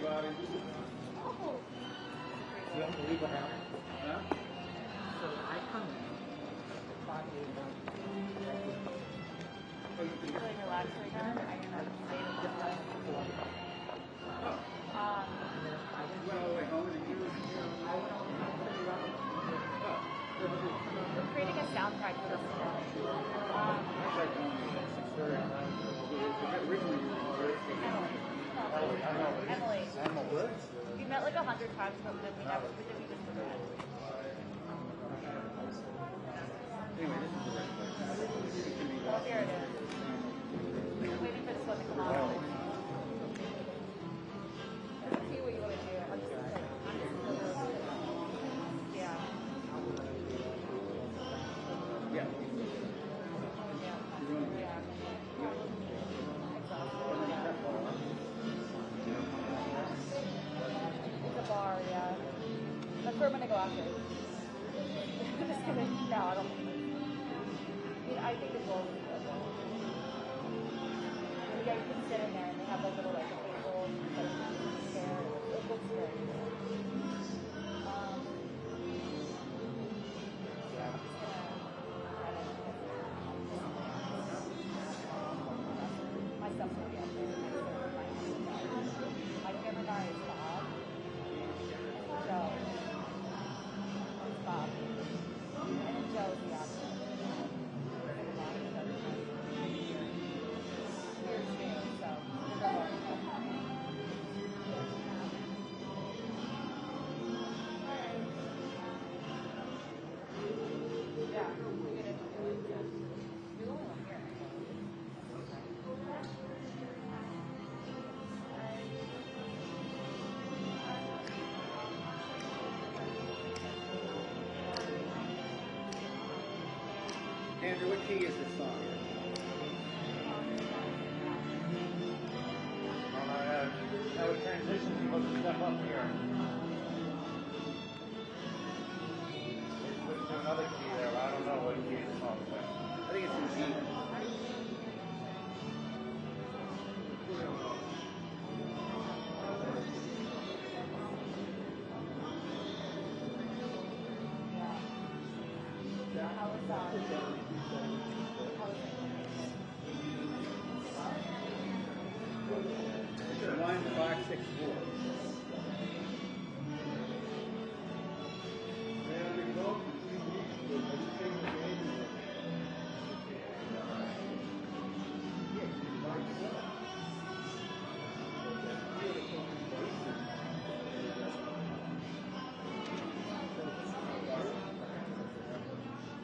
Bobby. Oh. You have to leave it out. Huh? So I come in. 5 days. Oh, you can Really relaxed right now. I'm gonna save it this time. You went all the way home and you We're creating a soundtrack for this film. I tried calling you at 6:30. Originally you were Emily. Emily. We met like 100 times, but then we never, but then we just forgot. Anyway, this is the right place. It can be Oh, here it is. I'm waiting for this one to come on. It's up to you what you want to do. I'm just yeah. Yeah. It's a bar, yeah. That's where I'm gonna go after. Just kidding. No, I don't think I think it's all yeah, you can sit in there and they have like little like tables and chairs. It looks good. My stuff's gonna be up there. My camera guy is Bob. Joe. It's Bob. And then Joe's the actor. Andrew, what key is this song? Now we transition people to step up here. They switch to another key there. I don't know what key the song's in. I think it's in G. It's 1564.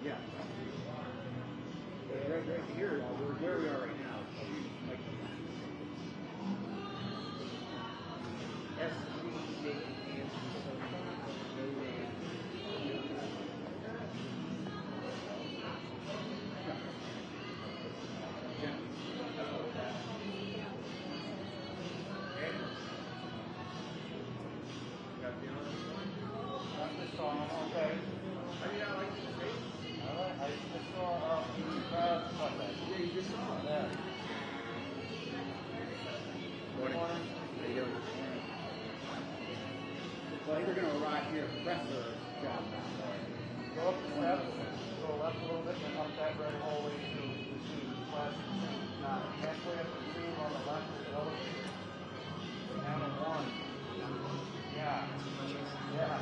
Yeah. Right here, where we are right now. Like, well, they're going to arrive here at the rest of the job. Go up the steps, go left a little bit, and up that red hallway to the class. Halfway up the tube on the left is the elevator. Down to 1. Yeah. Yeah.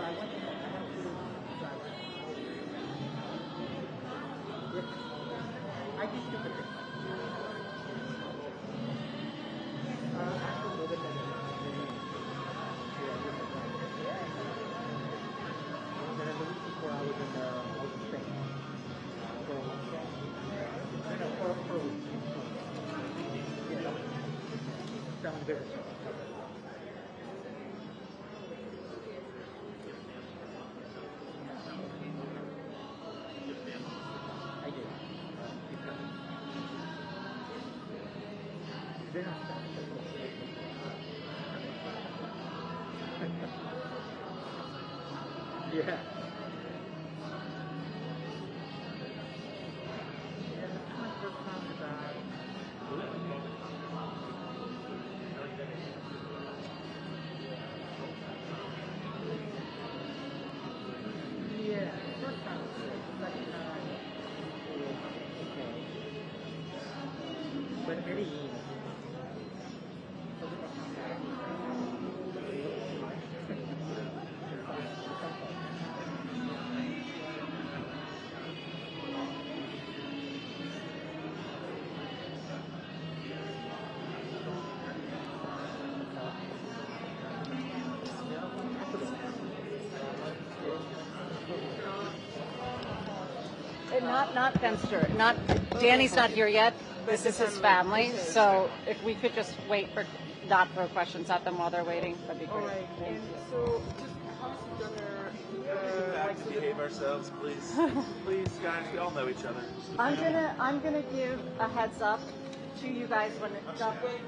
I went to I just took a picture. Actually, live in then the week before I was in Spain. For a week. No, for a week. Yeah, selling business. I did. They're not stopping. Yeah. Yeah, that's my first time about. Yeah, first time. Second time. Okay. But Medellin. Not Fenster. Not Danny's not here yet. This is his family. So if we could just wait for not throw questions at them while they're waiting, that'd be great. All right. And so, just how's Gunner? To behave ourselves, please. Please, guys, we all know each other. I'm gonna give a heads up to you guys when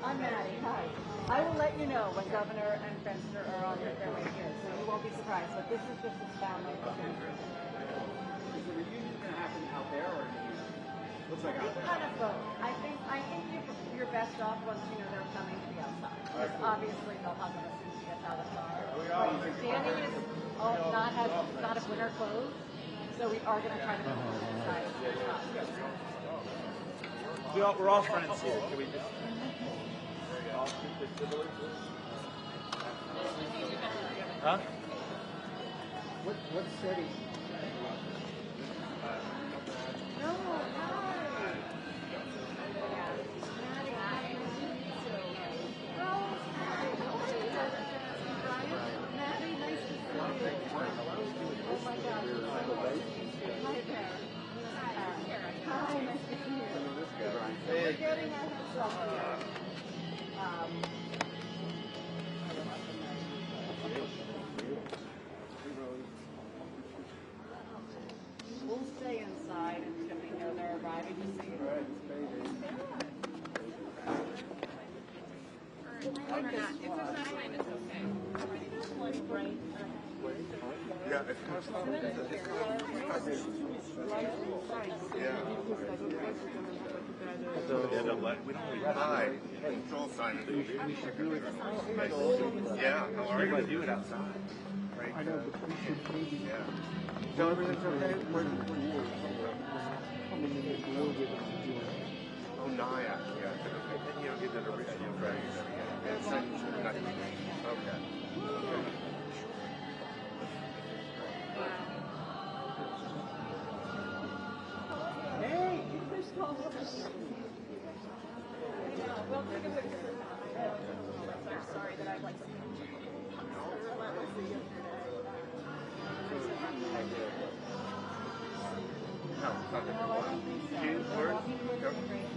I'm Maddie. Hi. I will let you know when Governor and Fenster are on their way here, so you won't be surprised. But this is just his family. Is the reunion going to happen out there or in here? Looks like out there. Kind of both. I think you're best off once you know they're coming to the outside. Because obviously they'll hug them as soon as he gets out of the car. But Danny is not of winter clothes, so we are going to try to go inside. We're all friends here. Can we just all keep the civility? Huh? What city? No, hi. Maddie, nice to see you. Oh my God. Hi there. Hi, nice to see you. We're getting our hands up here. We'll stay inside until we know they're arriving to see you. Yeah, it's kind of slow. We don't really hide. Control sign is yeah, how are you? We're going to do it outside. Right. I know, but we should maybe. Yeah. So everything's okay? We're coming in a little bit of doing. Oh, Naya. Yeah. You don't get that original dragon. It's not okay. Hey, there's no well, take a picture. I'm sorry that I like relentlessly yesterday. No, not that. Two words?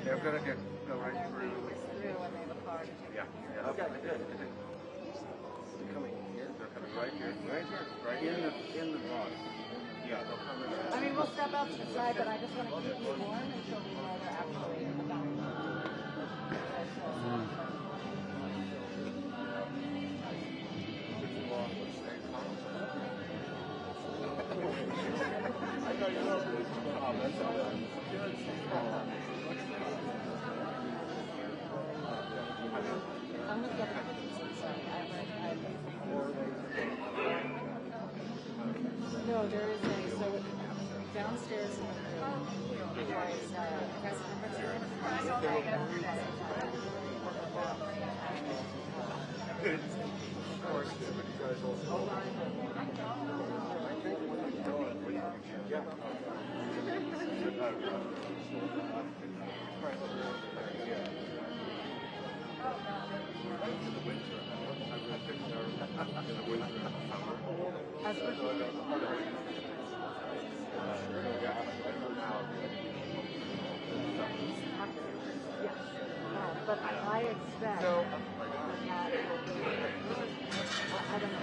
Yeah, I've got to go right through. Through when they have a card. Yeah. Yeah. Okay, good. Coming here. They're coming right here. Right here. Right here. In the box. Yeah, they'll come in. I mean, we'll step out to the side, but I just want to keep you warm until we know they're actually about I'm going to get the sorry. No, there is a, so downstairs in the room, there is Of course. guys also. As we're yes, but I expect that I don't know.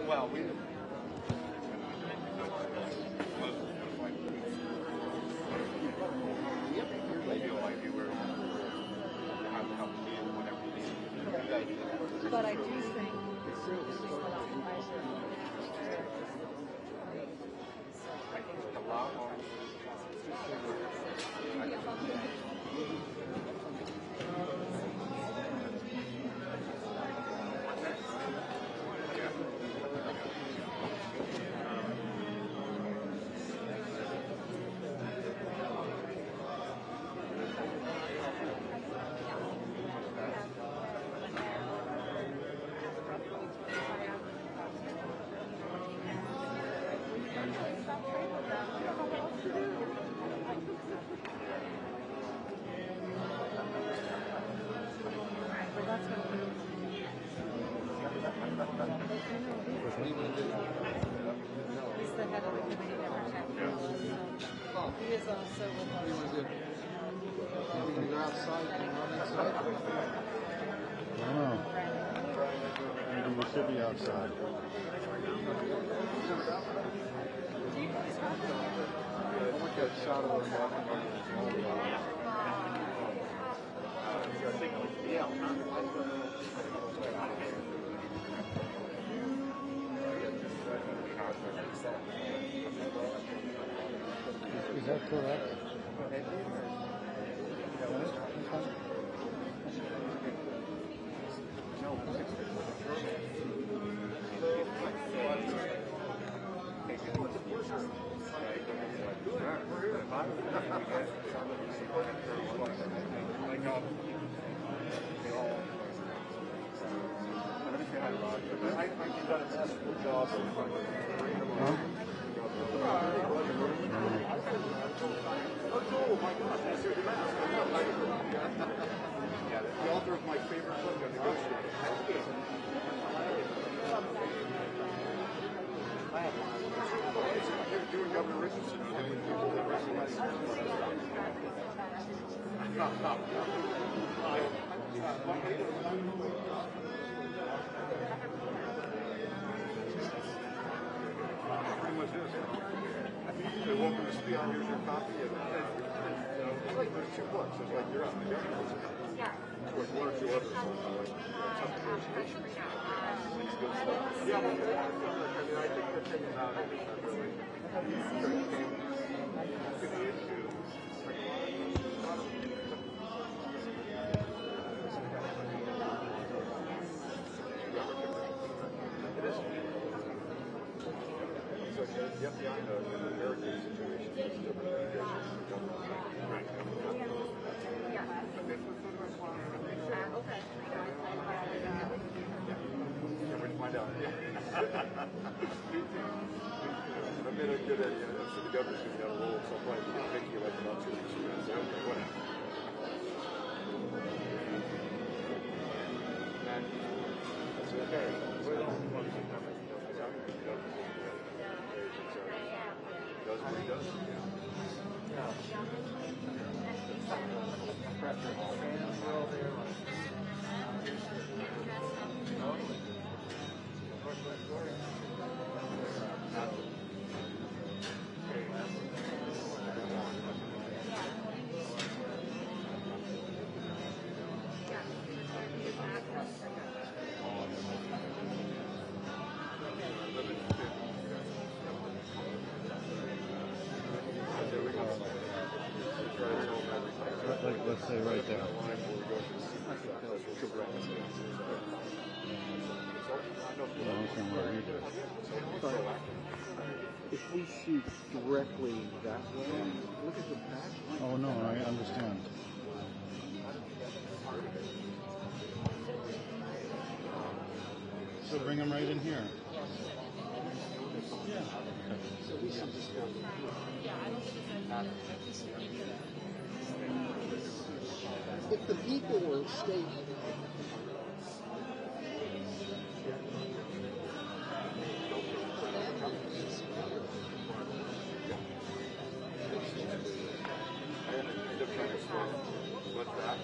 Well, we But I do think he's the head of the committee that protects. He is also with us. You're outside, you're not inside. I don't know. Maybe we should be outside. Got a shot of her. Is that correct? The author of my favorite book on negotiating. You and Governor Richardson. Pretty much is. You're welcome to speak. Here's your copy. I like those two books. It's like you're on the government. With one or two others. Yeah, I think they're taking out the FBI in the American situation is different. Find out. I've been a good at the governor's got a role, so I'll probably take you like about 2 weeks ago. So, okay, whatever. And that's okay. Does what he does. Let's say right there. Somewhere he does. if we shoot directly that way, look at the back. Oh no, I understand. So bring them right in here. Yeah. So we should just go. If the people will stay. What's that?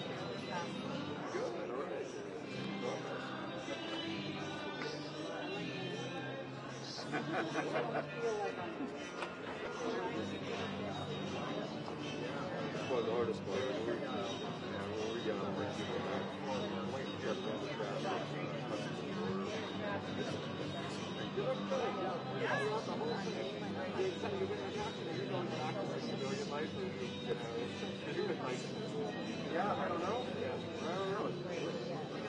Well, the hardest part. We're young. Yeah, I don't know. I don't know.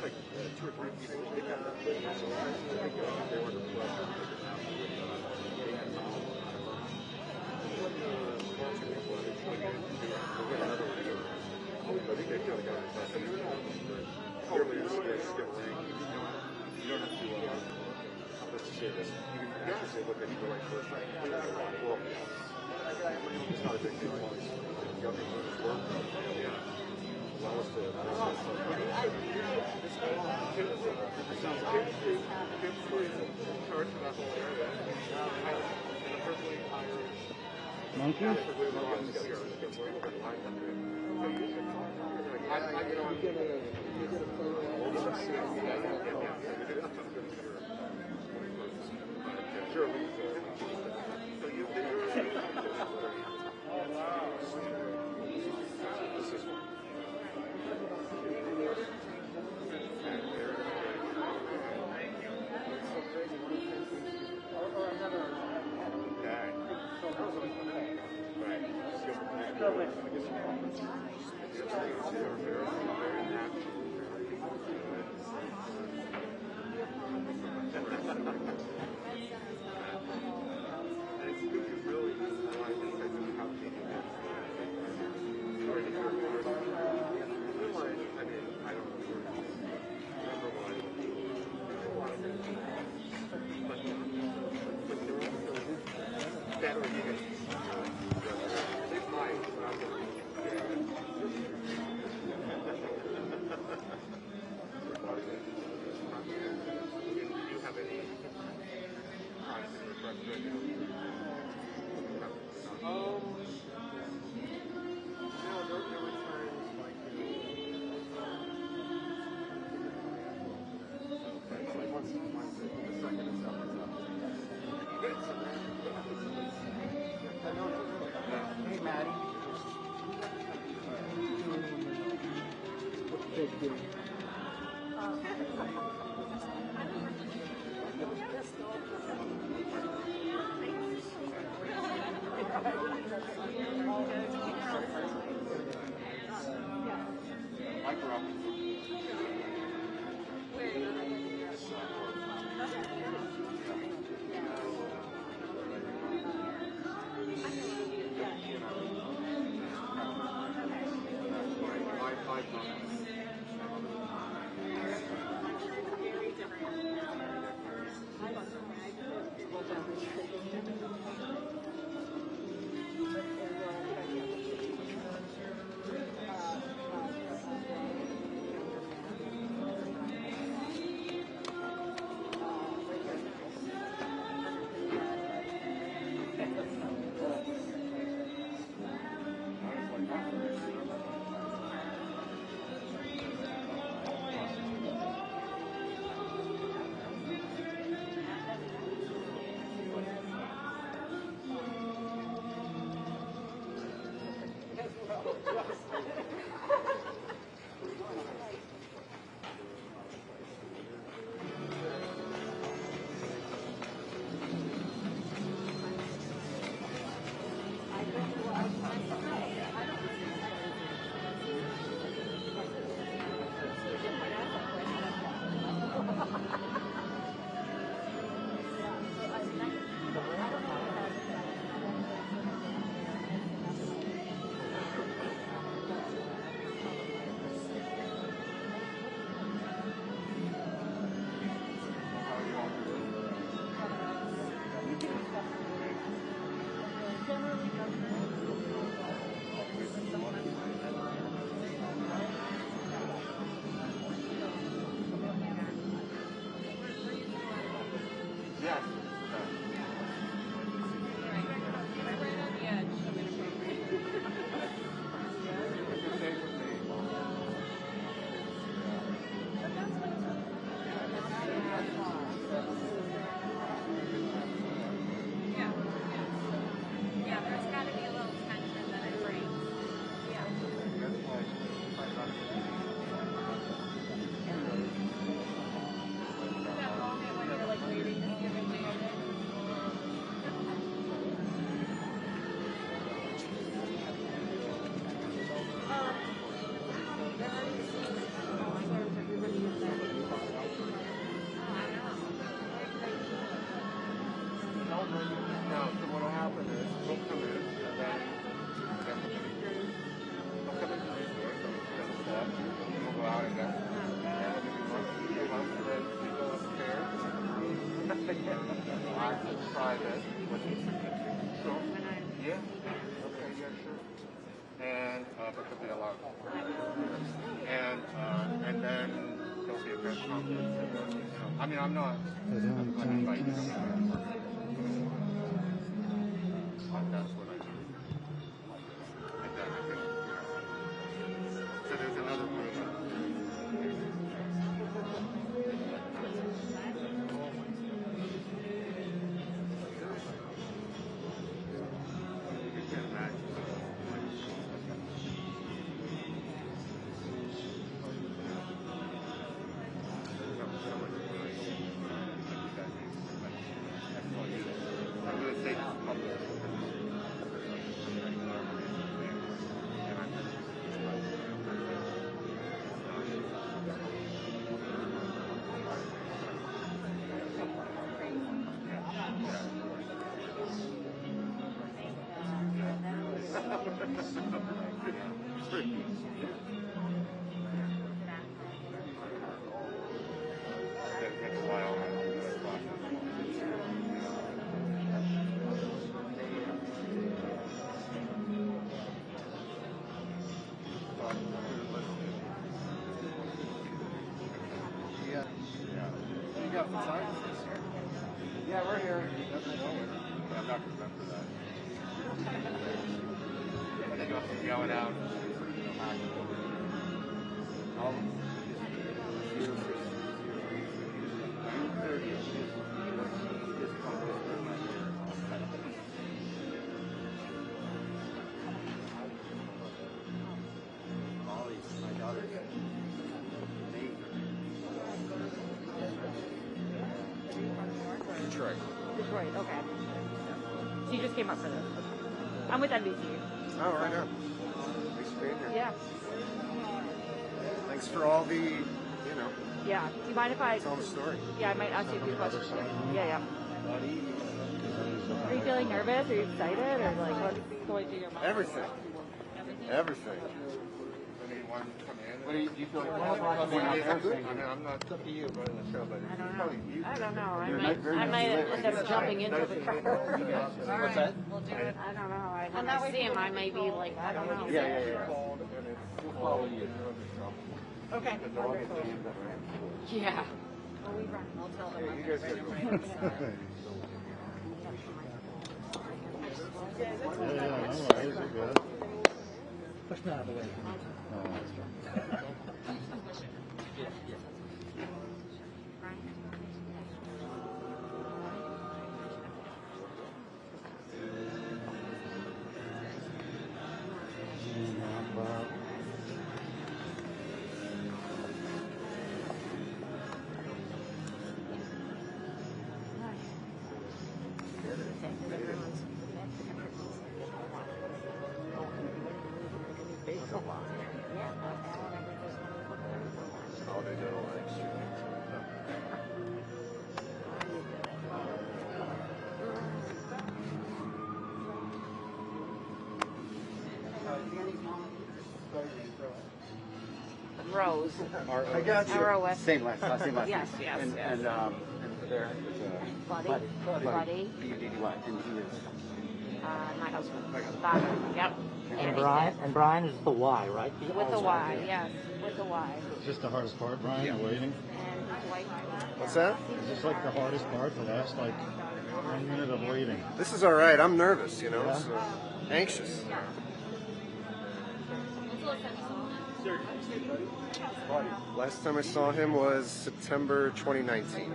Like 2 or 3 people. They got that. They were the you don't have to, let's just say this. You can honestly look at the right person. Well, it's not a big deal. Government is work. Allow us to, Monkey? Sure. private, which is so, yeah, okay, yeah, sure. And but could be a lot. And then there'll be a press conference. I mean, I'm not invited to come. That's what I do. And then I think, so there's another group. Yeah, we're here. Yeah, I'm not remember that. I think I'll be going out. My daughter's Detroit. Detroit, okay. So you just came up for this. I'm with NBC. Oh, right on. Thanks for being here. Yeah. Thanks for all the, Yeah. Do you mind if I... tell the story. Yeah, I might ask you a few questions. Yeah. Are you feeling nervous? Are you excited? Or like what's going through your mind? Everything. Everything. Anyone come in? What do you feel like? I'm not up to you running the show, but I don't know. I might end up jumping into the car. What's that? We'll do it. I don't know. When I see him, I may be like, I don't know. Yeah. We'll follow you. Okay. Yeah. We'll tell them. You guys gotta go. Yeah, all right, you're good. Push me out of the way. Rose. I got you. ROS. Same last name. Yes. And there is Buddy. Buddy. B-U-D-D-Y. And he is. My husband. Father. Yep. And Brian is the Y, right? With the Y, yes. With the Y. Is this the hardest part, Brian, the waiting? And his wife. What's that? Is this like the hardest part, the last like 1 minute of waiting? This is all right. I'm nervous, Yeah. so anxious. Last time I saw him was September 2019.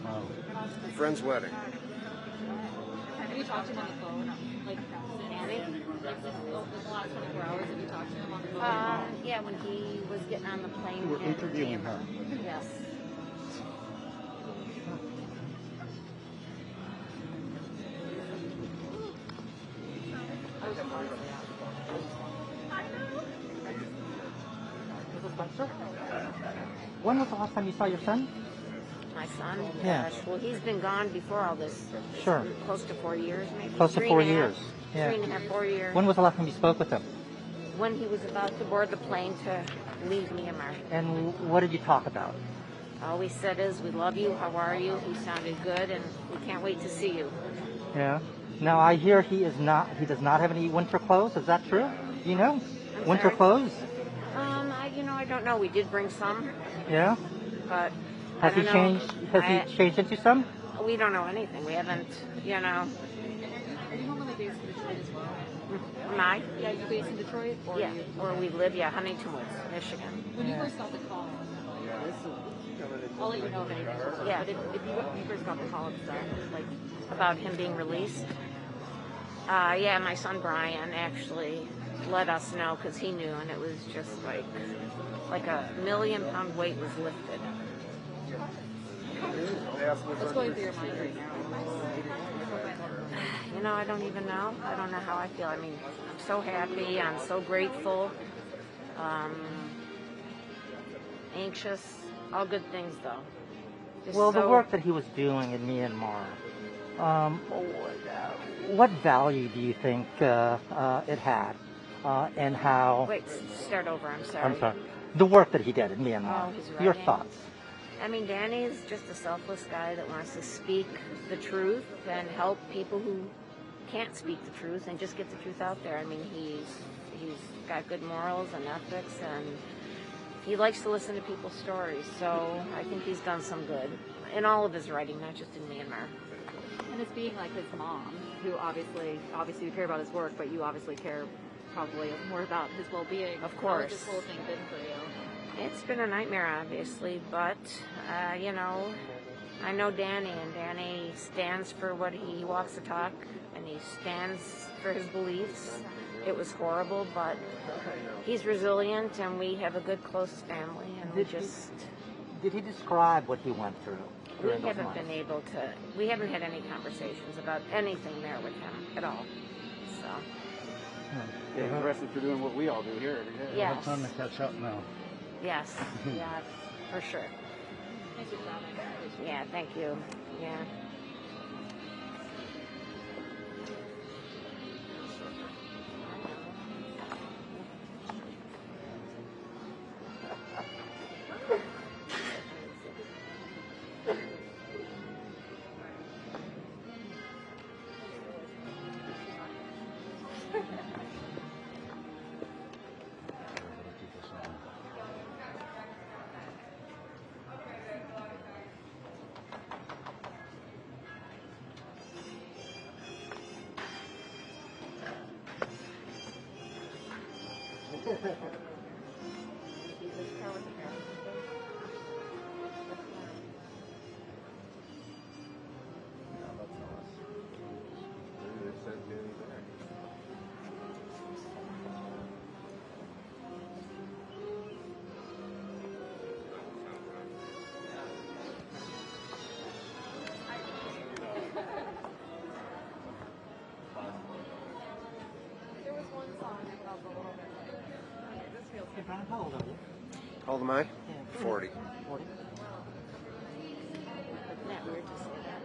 Wow. Friend's wedding. Have you talked to him on the phone? Like, Danny? like the last 24 hours, have you talked to him on the phone? Yeah, when he was getting on the plane. We're in interviewing her. Myanmar. Yes. When was the last time you saw your son? My son? Yeah. Gosh, well, he's been gone before all this. Sure. Close to 4 years, maybe. Close to 4 years. Yeah. 3.5, 4 years. When was the last time you spoke with him? When he was about to board the plane to leave Myanmar. And what did you talk about? All we said is, we love you, how are you? You sounded good, and we can't wait to see you. Yeah. Now I hear he does not have any winter clothes. Is that true? You know? I'm Winter sorry? clothes? I don't know. We did bring some, Yeah. but Has he changed into some? We don't know anything. We haven't, Are you normally based in Detroit as well? Am I? Yeah, are you based in Detroit? Or Yeah, are you, or we live, Huntington Woods, Michigan. when you first got the call, I'll let you know if anything comes up. Yeah. But if you first got the call and stuff, like, About him being released? Yeah, my son Brian actually let us know because he knew, and it was just like a 1 million pound weight was lifted. what's going through your mind right now? I don't even know. I don't know how I feel. I mean, I'm so happy. I'm so grateful. Anxious. All good things, though. Well, the work that he was doing in Myanmar, what value do you think it had, and how? Wait, start over. I'm sorry. I'm sorry. The work that he did in Myanmar. His Your writing. thoughts? I mean, Danny's just a selfless guy that wants to speak the truth and help people who can't speak the truth and just get the truth out there. I mean, he's got good morals and ethics, and he likes to listen to people's stories. So I think he's done some good in all of his writing, not just in Myanmar. And it's being like his mom, who obviously you care about his work, but you obviously care probably more about his well-being. Of How has course. this whole thing been for you? It's been a nightmare, obviously, but, I know Danny, and Danny stands for what he walks the talk, and he stands for his beliefs. It was horrible, but he's resilient, and we have a good, close family, and Did he describe what he went through? we haven't been able to, we haven't had any conversations about anything there with him at all, so. Yeah, he's arrested for doing what we all do here every day. Yes. It's time to catch up now. Yes, yeah, for sure. Thank you for that. Yeah, thank you. Yeah. How old are you? How old am I? 40. 40. Isn't that weird to say that?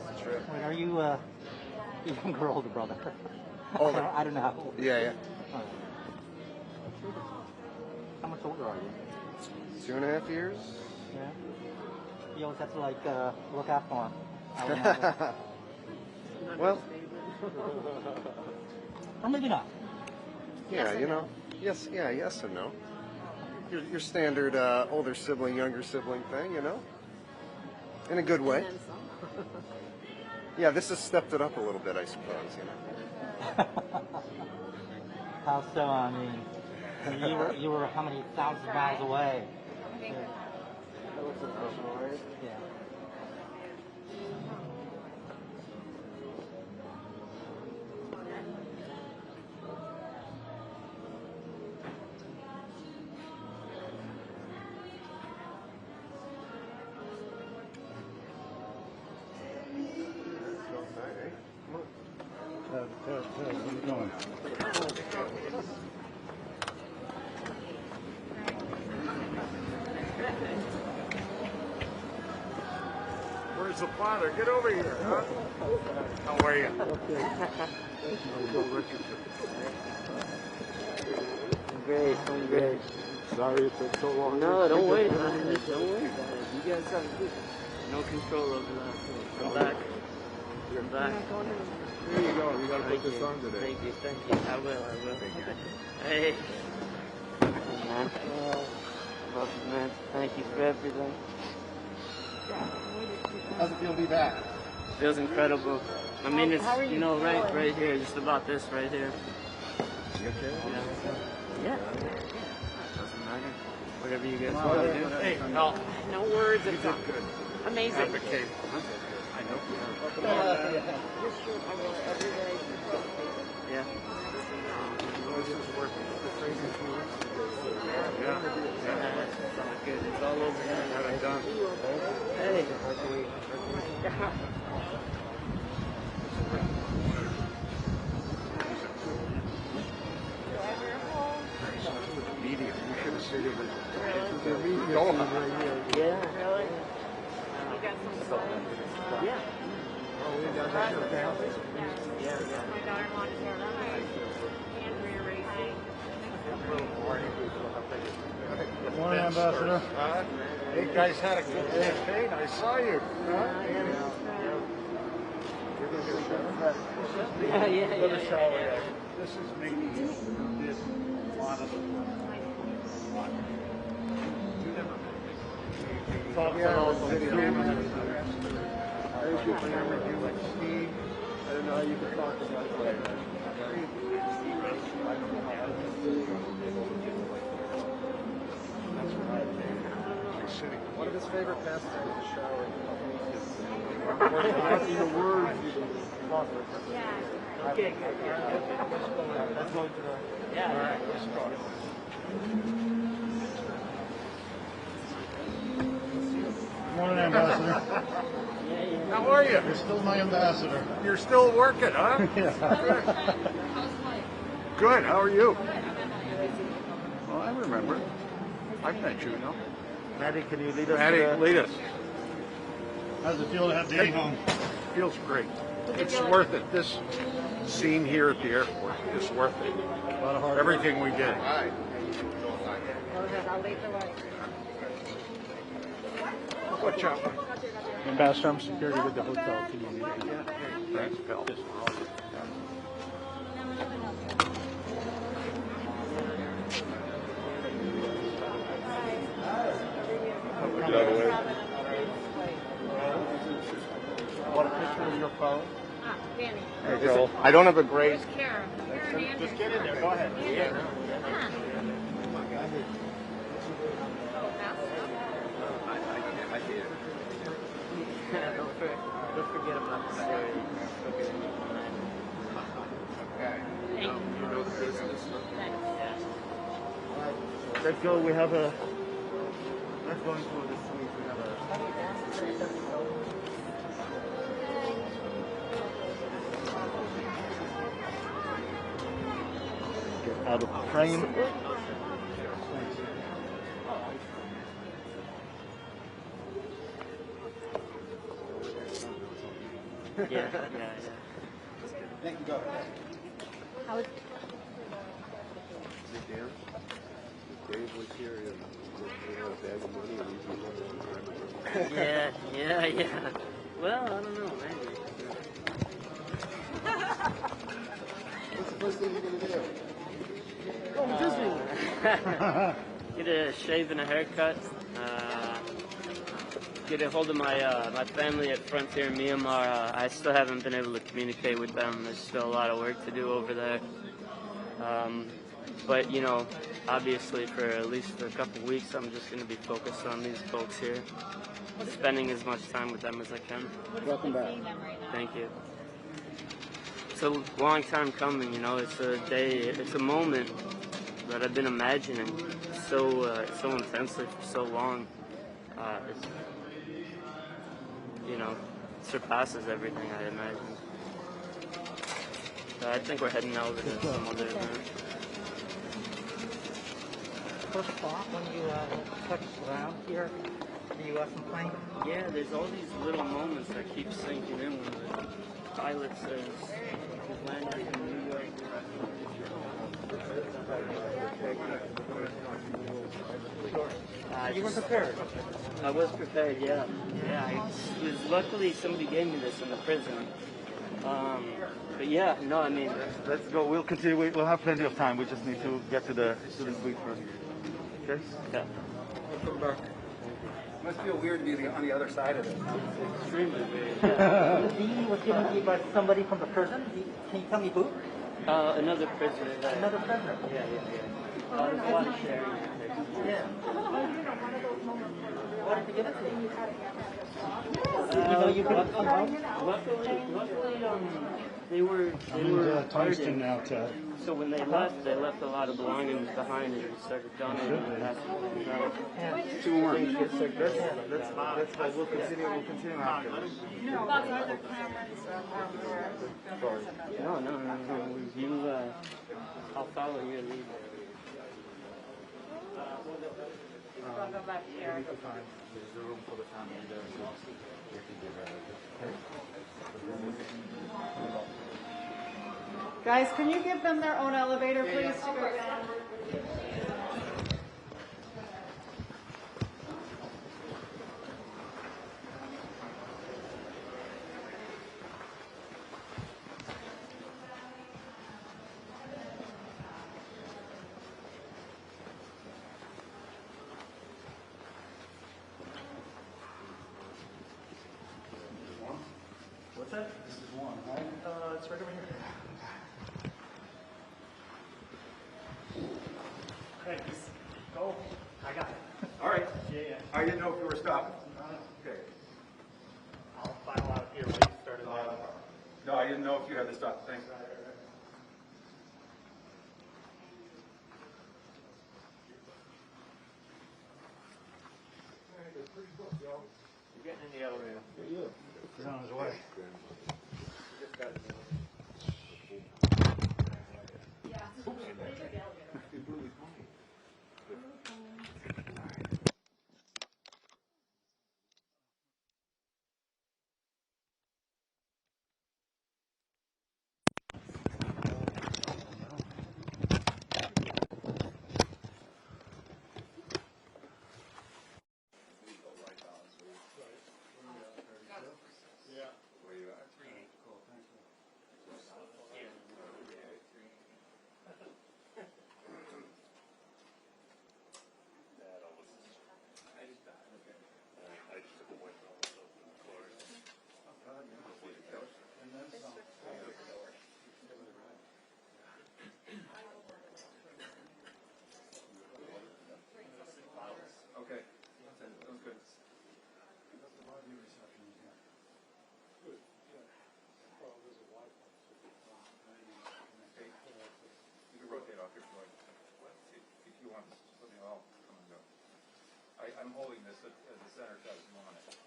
That's right. Wait, are you a younger or older brother? Older. I don't know how old. Yeah. Oh. How much older are you? 2.5 years. Yeah. You always have to look out for him. I don't know. Well, Or maybe not. yeah, yes and no. Your standard older sibling, younger sibling thing, in a good way. Yeah, this has stepped it up a little bit, I suppose. How so? I mean, you were how many thousands of miles away? Yeah. Yeah. Where are you going? Where's the father? Get over here, huh? How are you? Bill Richardson. Great. Sorry it took so long. No, don't worry about it. Don't worry about it. You guys have no control over that. I'm back. I'm back. There you go. You got to put this on today. Thank you. Thank you. I will. Hey. Man. Love you, man. Thank you for everything. How's it feel to be back? Feels incredible. I mean, it's, you know, right here, just about this right here. You okay? Yeah. Doesn't matter. Whatever you guys want to do. Hey, no. No words. You did good. Amazing. Advocate. I know. Yeah. This is working. The crazy 2 weeks ago. Yeah. It's all good. It's all over here. Got it done. Hey. Medium. You should have seen it. Yeah. Really? You got some salt? Yeah. Oh, we got that your family? Yeah. My daughter-in-law just got and rearranging. Morning, Ambassador. Hey, guys had a good campaign. I saw you. Yeah. This is making this a lot of talk about the camera. There's your camera view with Steve. I don't know how you could talk about it later. One of his favorite pastimes is the shower. The words you can talk with. Okay, good. Let's go to the... Yeah. All right, let's start. Morning, Ambassador. How are you? You're still my ambassador. You're still working, huh? Good. How are you? Well, I remember. I've met you, no? Maddie, can you lead us? Maddie, lead us. How's it feel to have Danny home? Feels great. It's worth it. This scene here at the airport is worth it. A lot of hard work. Everything we did. Watch out. Ambassador, I'm security with the hotel. Can you leave me? Thanks, Bill. Want a picture of your phone? Danny. I don't have a great. Where's Kara? Just get in there. Go ahead. Yeah. I did. Don't forget about the story. Okay. You know the business. Let's go. We have a. Let's go into the suite. We have a. Get out of frame. Yeah. Thank you, go. How is Dave was here and he had a bag of money and he's Yeah. Well, I don't know, maybe. What's the first thing you're going to do? Go to Disney. Get a shave and a haircut. Get a hold of my my family at Frontier Myanmar. I still haven't been able to communicate with them. There's still a lot of work to do over there. But, you know, obviously for at least a couple weeks, I'm just going to be focused on these folks here, spending as much time with them as I can. Welcome back. Thank you. It's a long time coming, you know. It's a day, it's a moment that I've been imagining so intensely for so long. It's, you know, surpasses everything I imagined. I think we're heading over to some other event. First thought when you touched ground here, the U.S. plane? Yeah, there's all these little moments that keep sinking in when the pilot says he's landing in New York. you were prepared. I was prepared, yeah. Luckily somebody gave me this in the prison. But yeah, no, I mean... Let's go. We'll continue. We'll have plenty of time. We just need to get to the suite first. Okay? Yeah. Welcome back. Must feel weird to be on the other side of it. Extremely weird. The dean was given to you by somebody from the prison. Can you tell me who? Another prisoner. Another prisoner. Yeah. There's a lot of sharing. Yeah. Why did you give it to you? Luckily, they were tungsten out. So when they left a lot of belongings behind and started donating and passing things out. Two more. We'll continue after. No. You, I'll follow your lead. I'll go back here. There's a room for the family there. Guys, can you give them their own elevator, please, to go down? What's that? This is one, right? It's right over here. Thanks. Go. I got it. All right. Yeah. I didn't know if you were stopping. Okay. I'll file out here when you started. No, I didn't know if you had to stop. Thanks. You're getting in the elevator. He's on his way. Okay. Sounds good. You can rotate off if you like. If you want, just let me know. I'll come and go. I'm holding this as the center doesn't want it.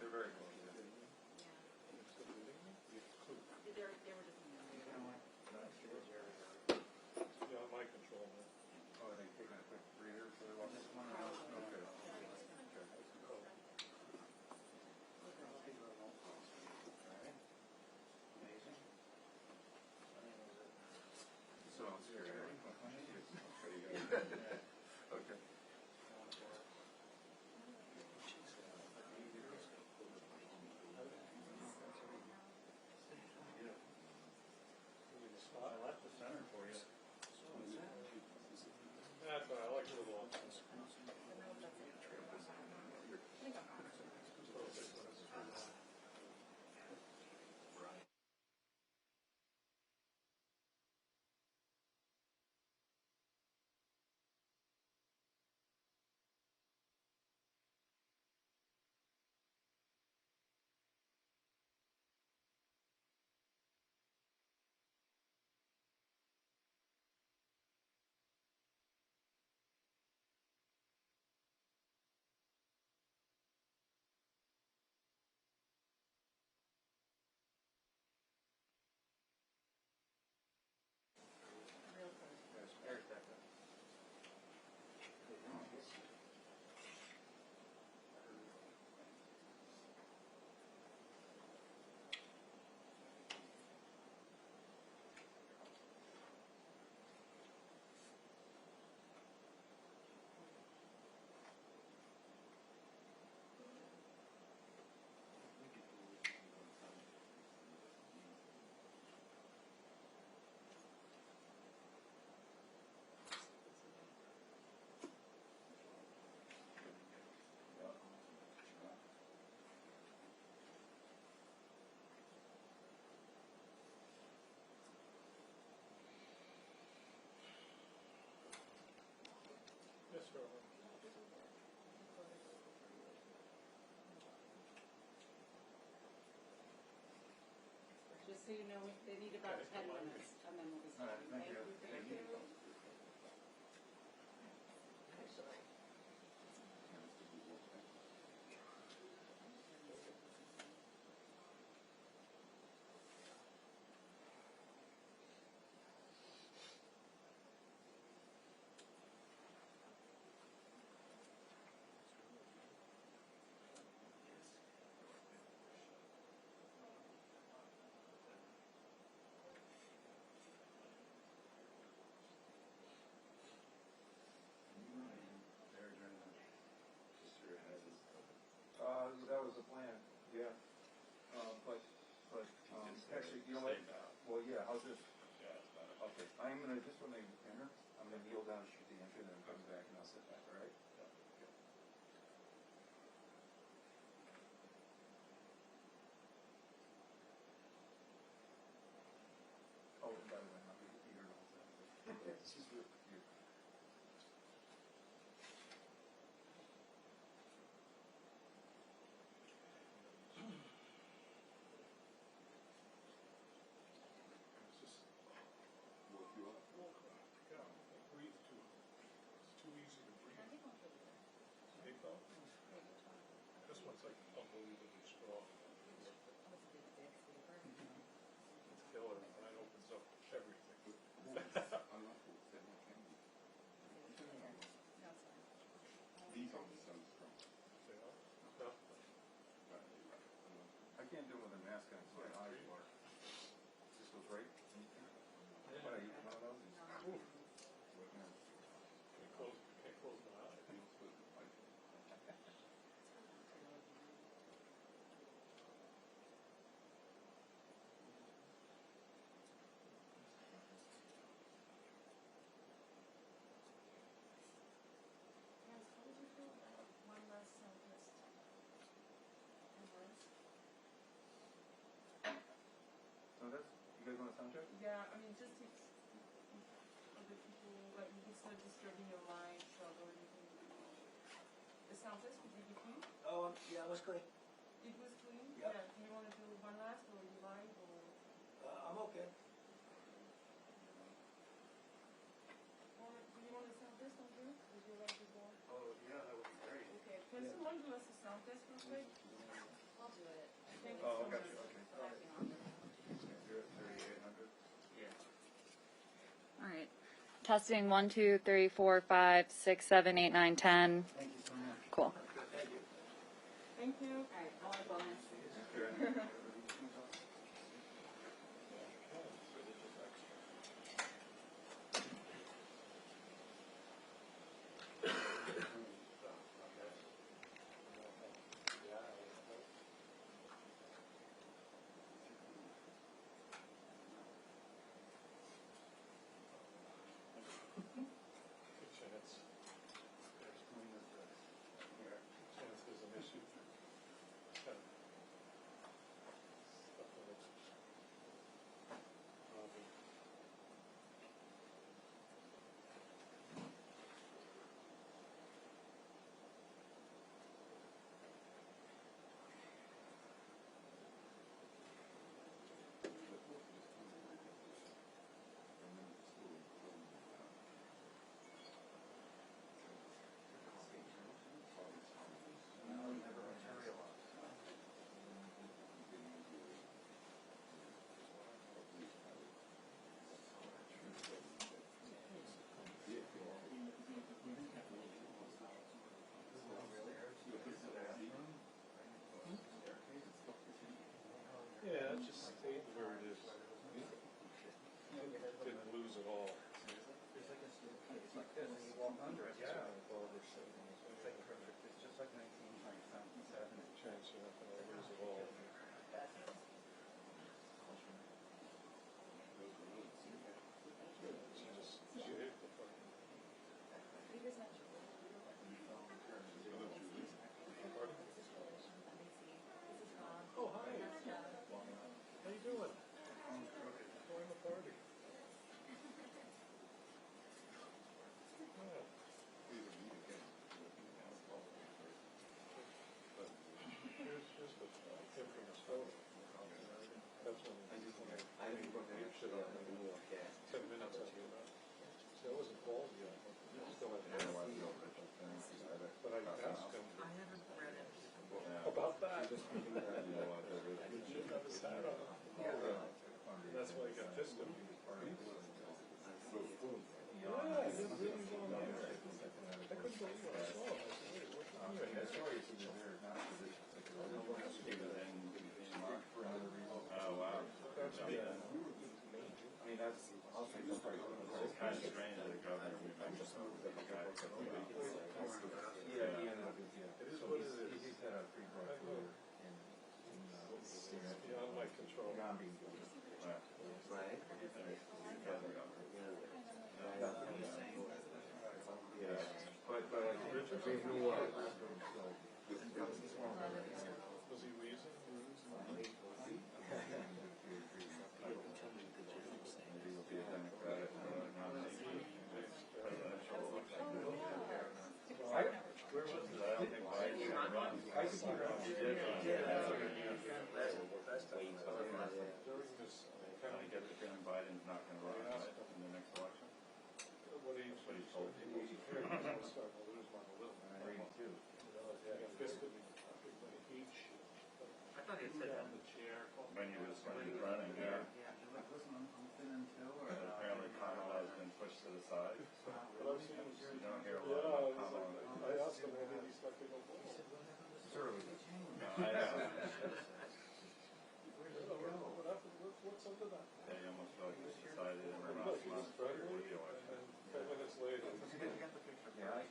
They're very cool. My control. Oh, are they taking a quick breather for this one? Okay. just so you know, they need about 10 minutes, and then we'll be All right, starting. thank you. Thank you. That was the plan, yeah. But actually, you know what? Well, yeah, how's this? Okay, I'm gonna, just when they enter, I'm gonna kneel down, shoot the entry, then come back and I'll sit back, all right? Oh, and by the way, I'll be here all the time. It's just real cute. Breathe too. It's too easy to breathe. Big though? This one's like unbelievably strong. It's killer. Mine opens up everything. These are the sun strong. No. I can't do it with a mask on, so my eyes work. This goes right. What are you, one of those? Can't close my eyes. So that's, you guys want a sound check? Yeah, I mean, just if other people, like, it's not disturbing your mind, trouble, or anything. The sound test, did you clean? Oh, yeah, it was clean. It was clean? Yep. Yeah. Do you want to do one last, or you like, or? I'm okay. Or do you want a sound test on you? Would you like this one? Oh, yeah, that would be great. Okay. Can someone do us a sound test real quick? I'll do it. Thank you Oh, so got much. you, okay. You're at 3,800. Yeah. All right. Testing 1, 2, 3, 4, 5, 6, 7, 8, 9, 10. Thank you so much. Cool. Thank you. Thank you. All right, all our bonus. Chance there's an issue. Yeah, it just stayed where it is. Didn't lose at all. It's like a steel piece like this, and you walk under it. Yeah. It's like perfect. It's just like 1977. Chance you're not going to lose at all. She hit the fucking. Oh, hi. How you doing? Enjoying the party. Yeah. Here's the Biden's not going to run in the next election. What he told people. I thought he said on the chair. When he was running, yeah. Apparently Kamala has been pushed to the side. You don't hear a lot about Kamala. I asked him, maybe he's not going to go. No, I know. What's under that? Yeah, you almost feel like he's decided in the last month before the election. 10 minutes later. Yeah, I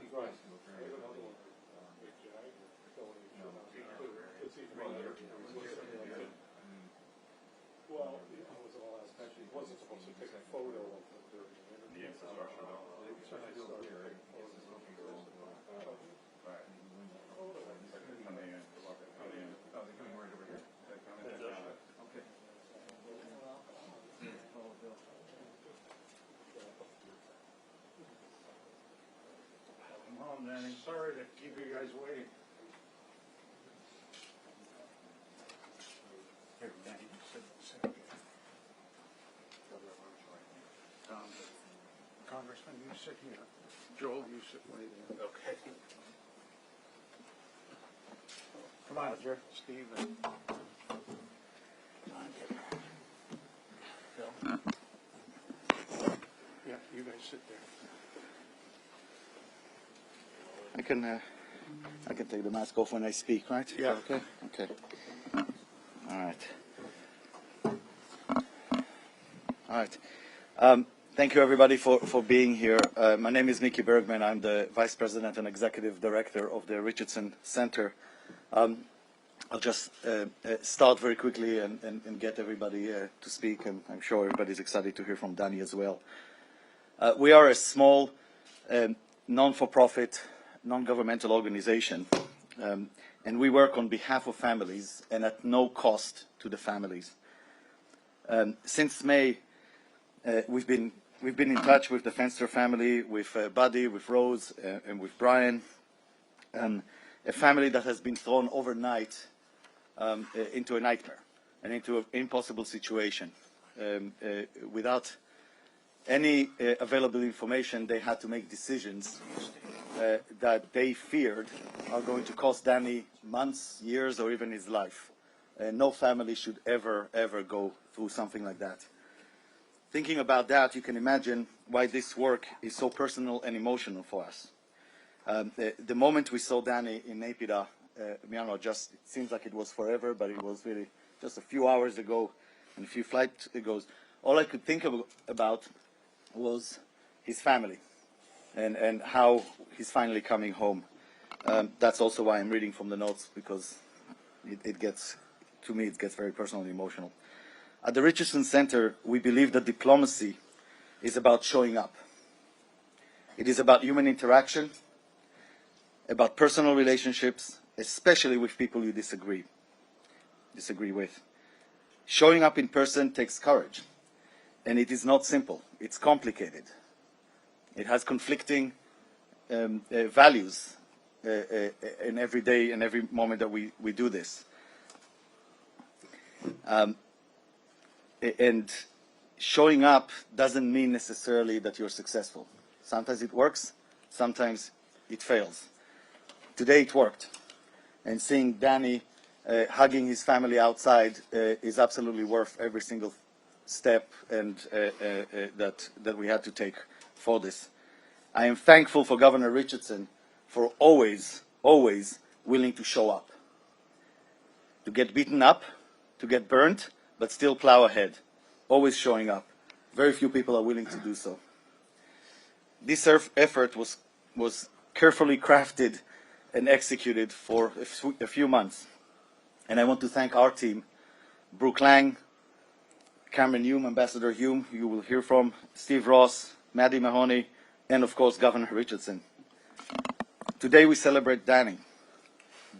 think right. I have another one. Big Jag. It's even better. Well, I was the last mention. He wasn't supposed to take a photo of the the infrastructure bill. Right. Coming in. Oh, they're coming right over here? They're coming in. Okay. Come on, Danny. Sorry to keep you guys waiting. Here, Danny, sit here. Congressman, you sit here. Joel, you sit right there. Okay. Come on, Roger. Steve. Phil. Yeah, you guys sit there. I can take the mask off when I speak, right? Yeah. Okay. Okay. All right. All right. Thank you, everybody, for being here. My name is Mickey Bergman. I'm the Vice President and Executive Director of the Richardson Center. I'll just start very quickly and get everybody to speak, and I'm sure everybody's excited to hear from Danny as well. We are a small, non-for-profit, non-governmental organization, and we work on behalf of families and at no cost to the families. Since May, we've been in touch with the Fenster family, with Buddy, with Rose, and with Brian, a family that has been thrown overnight into a nightmare and into an impossible situation. Without any available information, they had to make decisions that they feared are going to cost Danny months, years, or even his life. No family should ever go through something like that. Thinking about that, you can imagine why this work is so personal and emotional for us. The moment we saw Danny in Naypyidaw, Myanmar, it seems like it was forever, but it was really just a few hours ago and a few flights ago. All I could think about was his family and how he's finally coming home. That's also why I'm reading from the notes, because it gets very personal and emotional. At the Richardson Center, we believe that diplomacy is about showing up. It is about human interaction, about personal relationships, especially with people you disagree with. Showing up in person takes courage, and it is not simple. It's complicated. It has conflicting values in every day and every moment that we do this. And showing up doesn't mean necessarily that you're successful. Sometimes it works, sometimes it fails. Today it worked. And seeing Danny hugging his family outside is absolutely worth every single step and that we had to take for this. I am thankful for Governor Richardson for always willing to show up. To get beaten up, to get burnt, but still plow ahead. Always showing up. Very few people are willing to do so. This effort was carefully crafted and executed for a few months. And I want to thank our team Brooke Lang, Cameron Hume, Ambassador Hume, you will hear from, Steve Ross, Maddie Mahoney, and of course Governor Richardson. Today we celebrate Danny,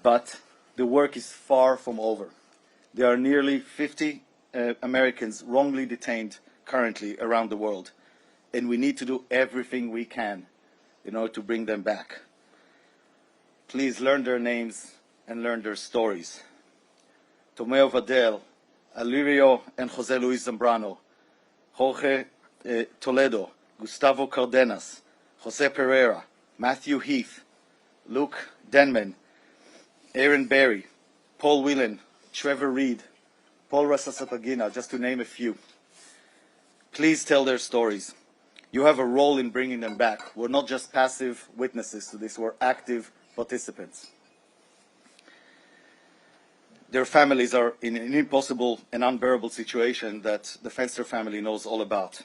but the work is far from over. There are nearly 50 Americans wrongly detained currently around the world, and we need to do everything we can in order to bring them back. Please learn their names and learn their stories. Tomeo Vadel, Alirio and Jose Luis Zambrano, Jorge Toledo, Gustavo Cardenas, Jose Pereira, Matthew Heath, Luke Denman, Aaron Berry, Paul Whelan, Trevor Reed, Paul Rasasapagina, just to name a few. Please tell their stories. You have a role in bringing them back. We're not just passive witnesses to this, we're active participants. Their families are in an impossible and unbearable situation that the Fenster family knows all about.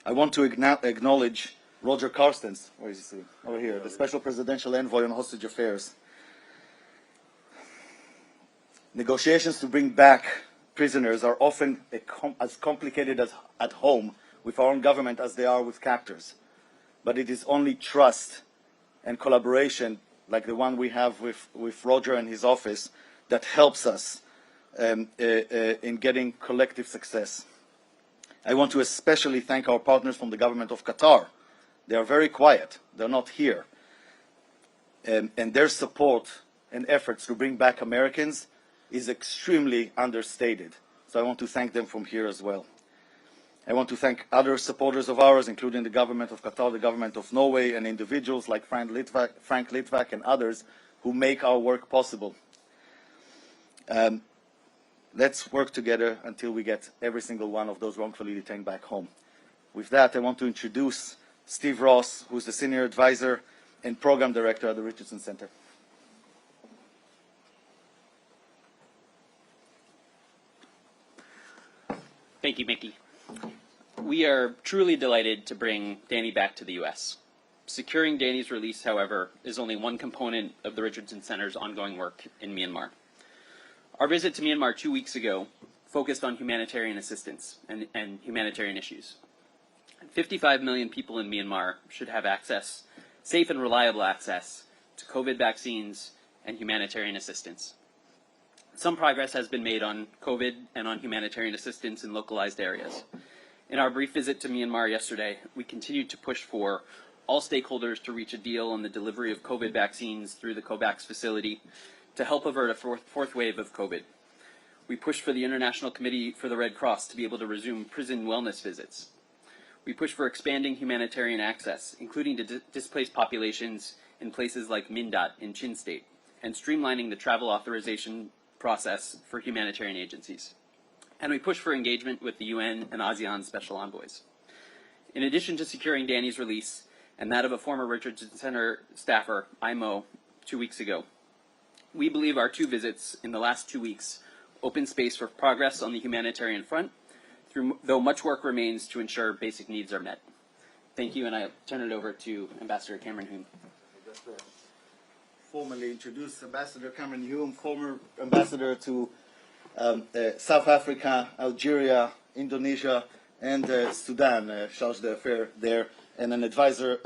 I want to acknowledge Roger Carstens, where is he? Over here, the Special Presidential Envoy on Hostage Affairs. Negotiations to bring back prisoners are often as complicated as at home with our own government as they are with captors. But it is only trust and collaboration like the one we have with Roger and his office that helps us in getting collective success. I want to especially thank our partners from the government of Qatar. They are very quiet. They're not here. And their support and efforts to bring back Americans is extremely understated. So I want to thank them from here as well. I want to thank other supporters of ours, including the government of Qatar, the government of Norway, and individuals like Frank Litvak and others who make our work possible. Let's work together until we get every single one of those wrongfully detained back home. With that, I want to introduce Steve Ross, who's the Senior Advisor and Program Director at the Richardson Center. Thank you, Mickey. We are truly delighted to bring Danny back to the U.S. Securing Danny's release, however, is only one component of the Richardson Center's ongoing work in Myanmar. Our visit to Myanmar 2 weeks ago focused on humanitarian assistance and humanitarian issues. 55 million people in Myanmar should have access, safe and reliable access, to COVID vaccines and humanitarian assistance. Some progress has been made on COVID and on humanitarian assistance in localized areas. In our brief visit to Myanmar yesterday, we continued to push for all stakeholders to reach a deal on the delivery of COVID vaccines through the COVAX facility to help avert a fourth wave of COVID. We pushed for the International Committee for the Red Cross to be able to resume prison wellness visits. We pushed for expanding humanitarian access, including to displaced populations in places like Mindat in Chin State, and streamlining the travel authorization process for humanitarian agencies. And we pushed for engagement with the UN and ASEAN special envoys. In addition to securing Danny's release and that of a former Richardson Center staffer, IMO, 2 weeks ago, we believe our two visits in the last 2 weeks open space for progress on the humanitarian front, though much work remains to ensure basic needs are met. Thank you, and I turn it over to Ambassador Cameron Hume. Formally introduce Ambassador Cameron Hume, former ambassador to South Africa, Algeria, Indonesia, and Sudan, chargé d'affaires there, and an advisor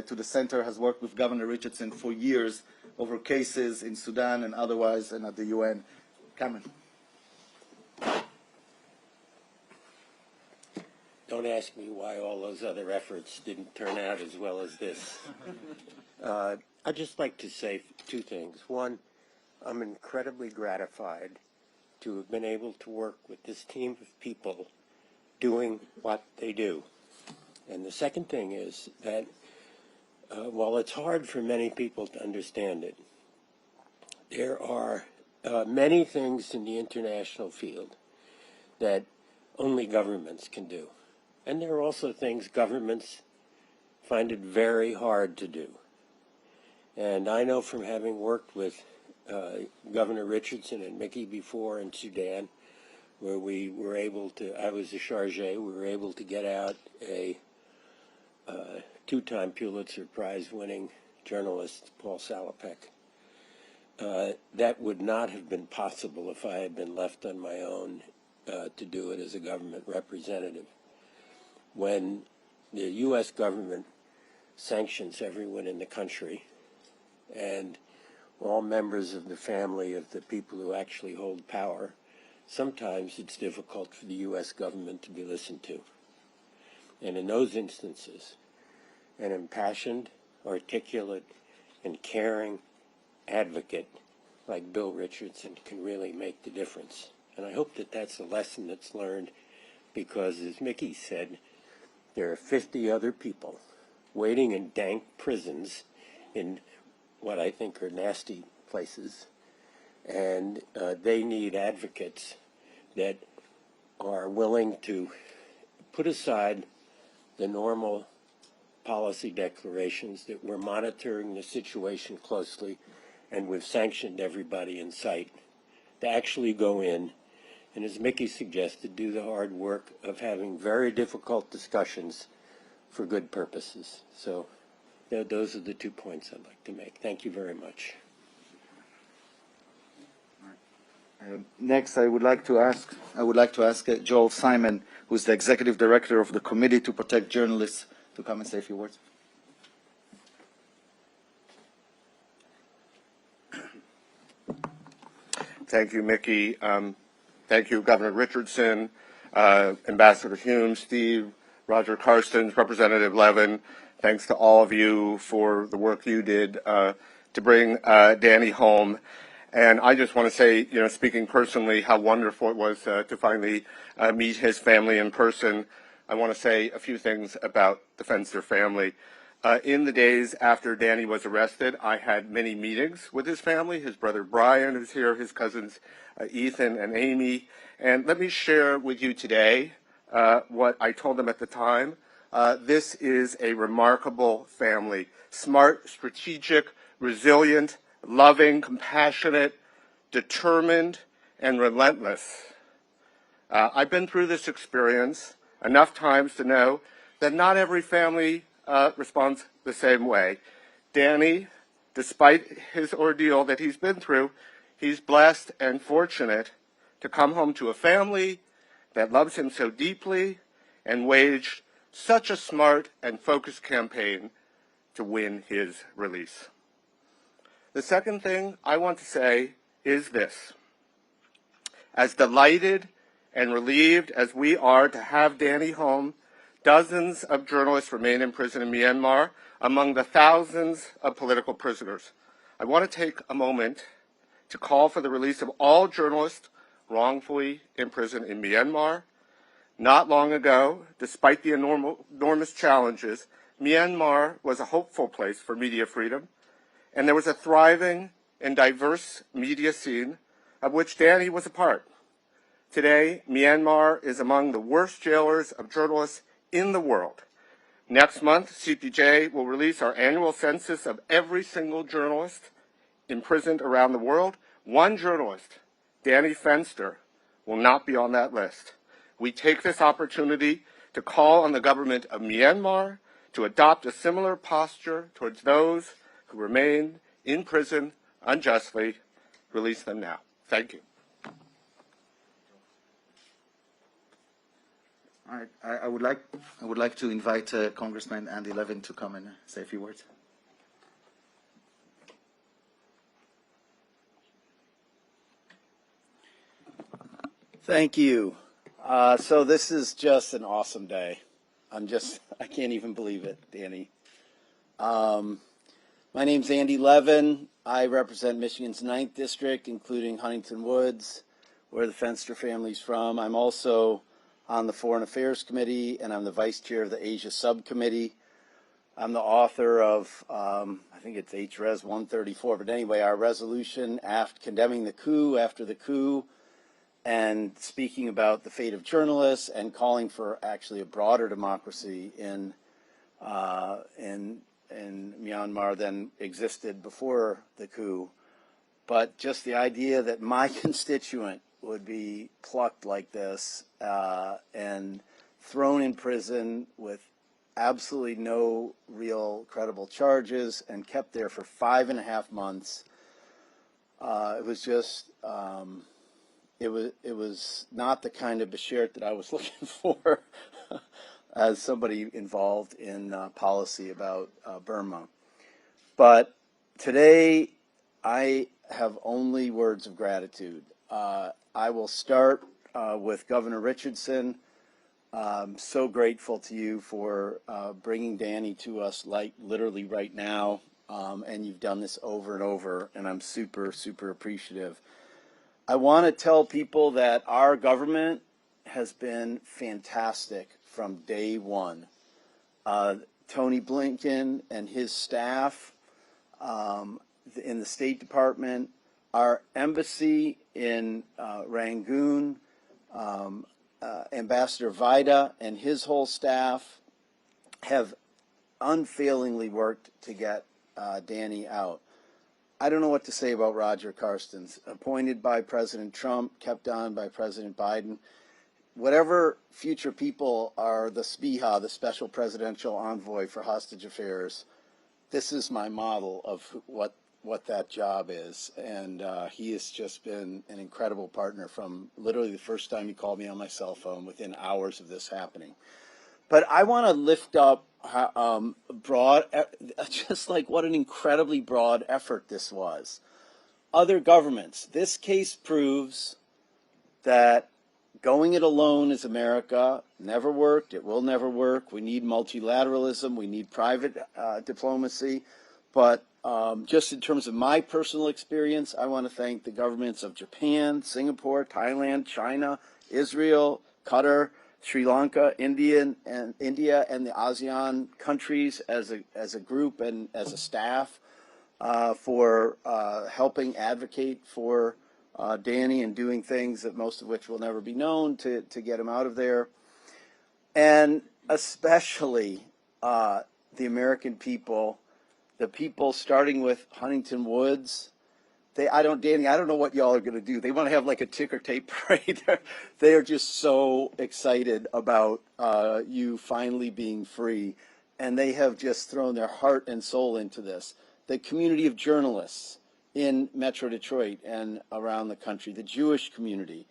to the center, has worked with Governor Richardson for years over cases in Sudan and otherwise, and at the UN. Cameron. Don't ask me why all those other efforts didn't turn out as well as this. I'd just like to say two things. One, I'm incredibly gratified to have been able to work with this team of people doing what they do. And the second thing is that while it's hard for many people to understand it, there are many things in the international field that only governments can do. And there are also things governments find it very hard to do. And I know from having worked with Governor Richardson and Mickey before in Sudan, where we were able to, I was a chargé, we were able to get out a two-time Pulitzer Prize winning journalist, Paul Salopek. that would not have been possible if I had been left on my own to do it as a government representative. When the U.S. government sanctions everyone in the country, and all members of the family of the people who actually hold power, sometimes it's difficult for the U.S. government to be listened to. And in those instances, an impassioned, articulate, and caring advocate like Bill Richardson can really make the difference. And I hope that that's a lesson that's learned, because as Mickey said, there are 50 other people waiting in dank prisons in what I think are nasty places, and they need advocates that are willing to put aside the normal policy declarations that we're monitoring the situation closely and we've sanctioned everybody in sight, to actually go in and, as Mickey suggested, do the hard work of having very difficult discussions for good purposes. So those are the 2 points I'd like to make. Thank you very much. Next, I would like to ask Joel Simon, who's the executive director of the Committee to Protect Journalists, to come and say a few words. Thank you, Mickey. Thank you, Governor Richardson, Ambassador Hume, Steve, Roger Carstens, Representative Levin. Thanks to all of you for the work you did to bring Danny home. And I just want to say, speaking personally, how wonderful it was to finally meet his family in person. I want to say a few things about the Fenster family. In the days after Danny was arrested, I had many meetings with his family, his brother Brian, who's here, his cousins Ethan and Amy. And let me share with you today what I told them at the time. This is a remarkable family. Smart, strategic, resilient, loving, compassionate, determined, and relentless. I've been through this experience enough times to know that not every family responds the same way. Danny, despite his ordeal that he's been through, he's blessed and fortunate to come home to a family that loves him so deeply and waged such a smart and focused campaign to win his release. The second thing I want to say is this. As delighted and relieved as we are to have Danny home, dozens of journalists remain in prison in Myanmar, among the thousands of political prisoners. I want to take a moment to call for the release of all journalists wrongfully imprisoned in Myanmar. Not long ago, despite the enormous challenges, Myanmar was a hopeful place for media freedom, and there was a thriving and diverse media scene of which Danny was a part. Today, Myanmar is among the worst jailers of journalists in the world. Next month, CPJ will release our annual census of every single journalist imprisoned around the world. One journalist, Danny Fenster, will not be on that list. We take this opportunity to call on the government of Myanmar to adopt a similar posture towards those who remain in prison unjustly. Release them now. Thank you. All right. I would like to invite Congressman Andy Levin to come and say a few words. Thank you. So this is just an awesome day. I can't even believe it, Danny. My name's Andy Levin. I represent Michigan's 9th District, including Huntington Woods, where the Fenster family's from. I'm also on the Foreign Affairs Committee, and I'm the Vice Chair of the Asia Subcommittee. I'm the author of, I think it's HRES 134, but anyway, our resolution condemning the coup after the coup, and speaking about the fate of journalists and calling for actually a broader democracy in Myanmar than existed before the coup. But just the idea that my constituent would be plucked like this and thrown in prison with absolutely no real credible charges and kept there for 5.5 months It was just, it was not the kind of Bashir that I was looking for as somebody involved in policy about Burma. But today, I have only words of gratitude. I will start with Governor Richardson. I'm so grateful to you for bringing Danny to us, like literally right now, and you've done this over and over, and I'm super, super appreciative. I want to tell people that our government has been fantastic from day one. Tony Blinken and his staff in the State Department, our embassy in Rangoon, Ambassador Vida and his whole staff have unfailingly worked to get Danny out. I don't know what to say about Roger Carstens, appointed by President Trump, kept on by President Biden. Whatever future people are the SPIHA, the Special Presidential Envoy for Hostage Affairs, this is my model of what that job is. And he has just been an incredible partner from literally the first time he called me on my cell phone within hours of this happening. But I want to lift up broad, just like what an incredibly broad effort this was. Other governments, this case proves that going it alone as America never worked. It will never work. We need multilateralism. We need private diplomacy. But just in terms of my personal experience, I want to thank the governments of Japan, Singapore, Thailand, China, Israel, Qatar, Sri Lanka, India, and the ASEAN countries as a group and as a staff for helping advocate for Danny and doing things that most of which will never be known to get him out of there. And especially the American people, the people starting with Huntington Woods. Danny, I don't know what y'all are going to do. They want to have like a ticker tape parade. They are just so excited about you finally being free. And they have just thrown their heart and soul into this. The community of journalists in Metro Detroit and around the country, the Jewish community,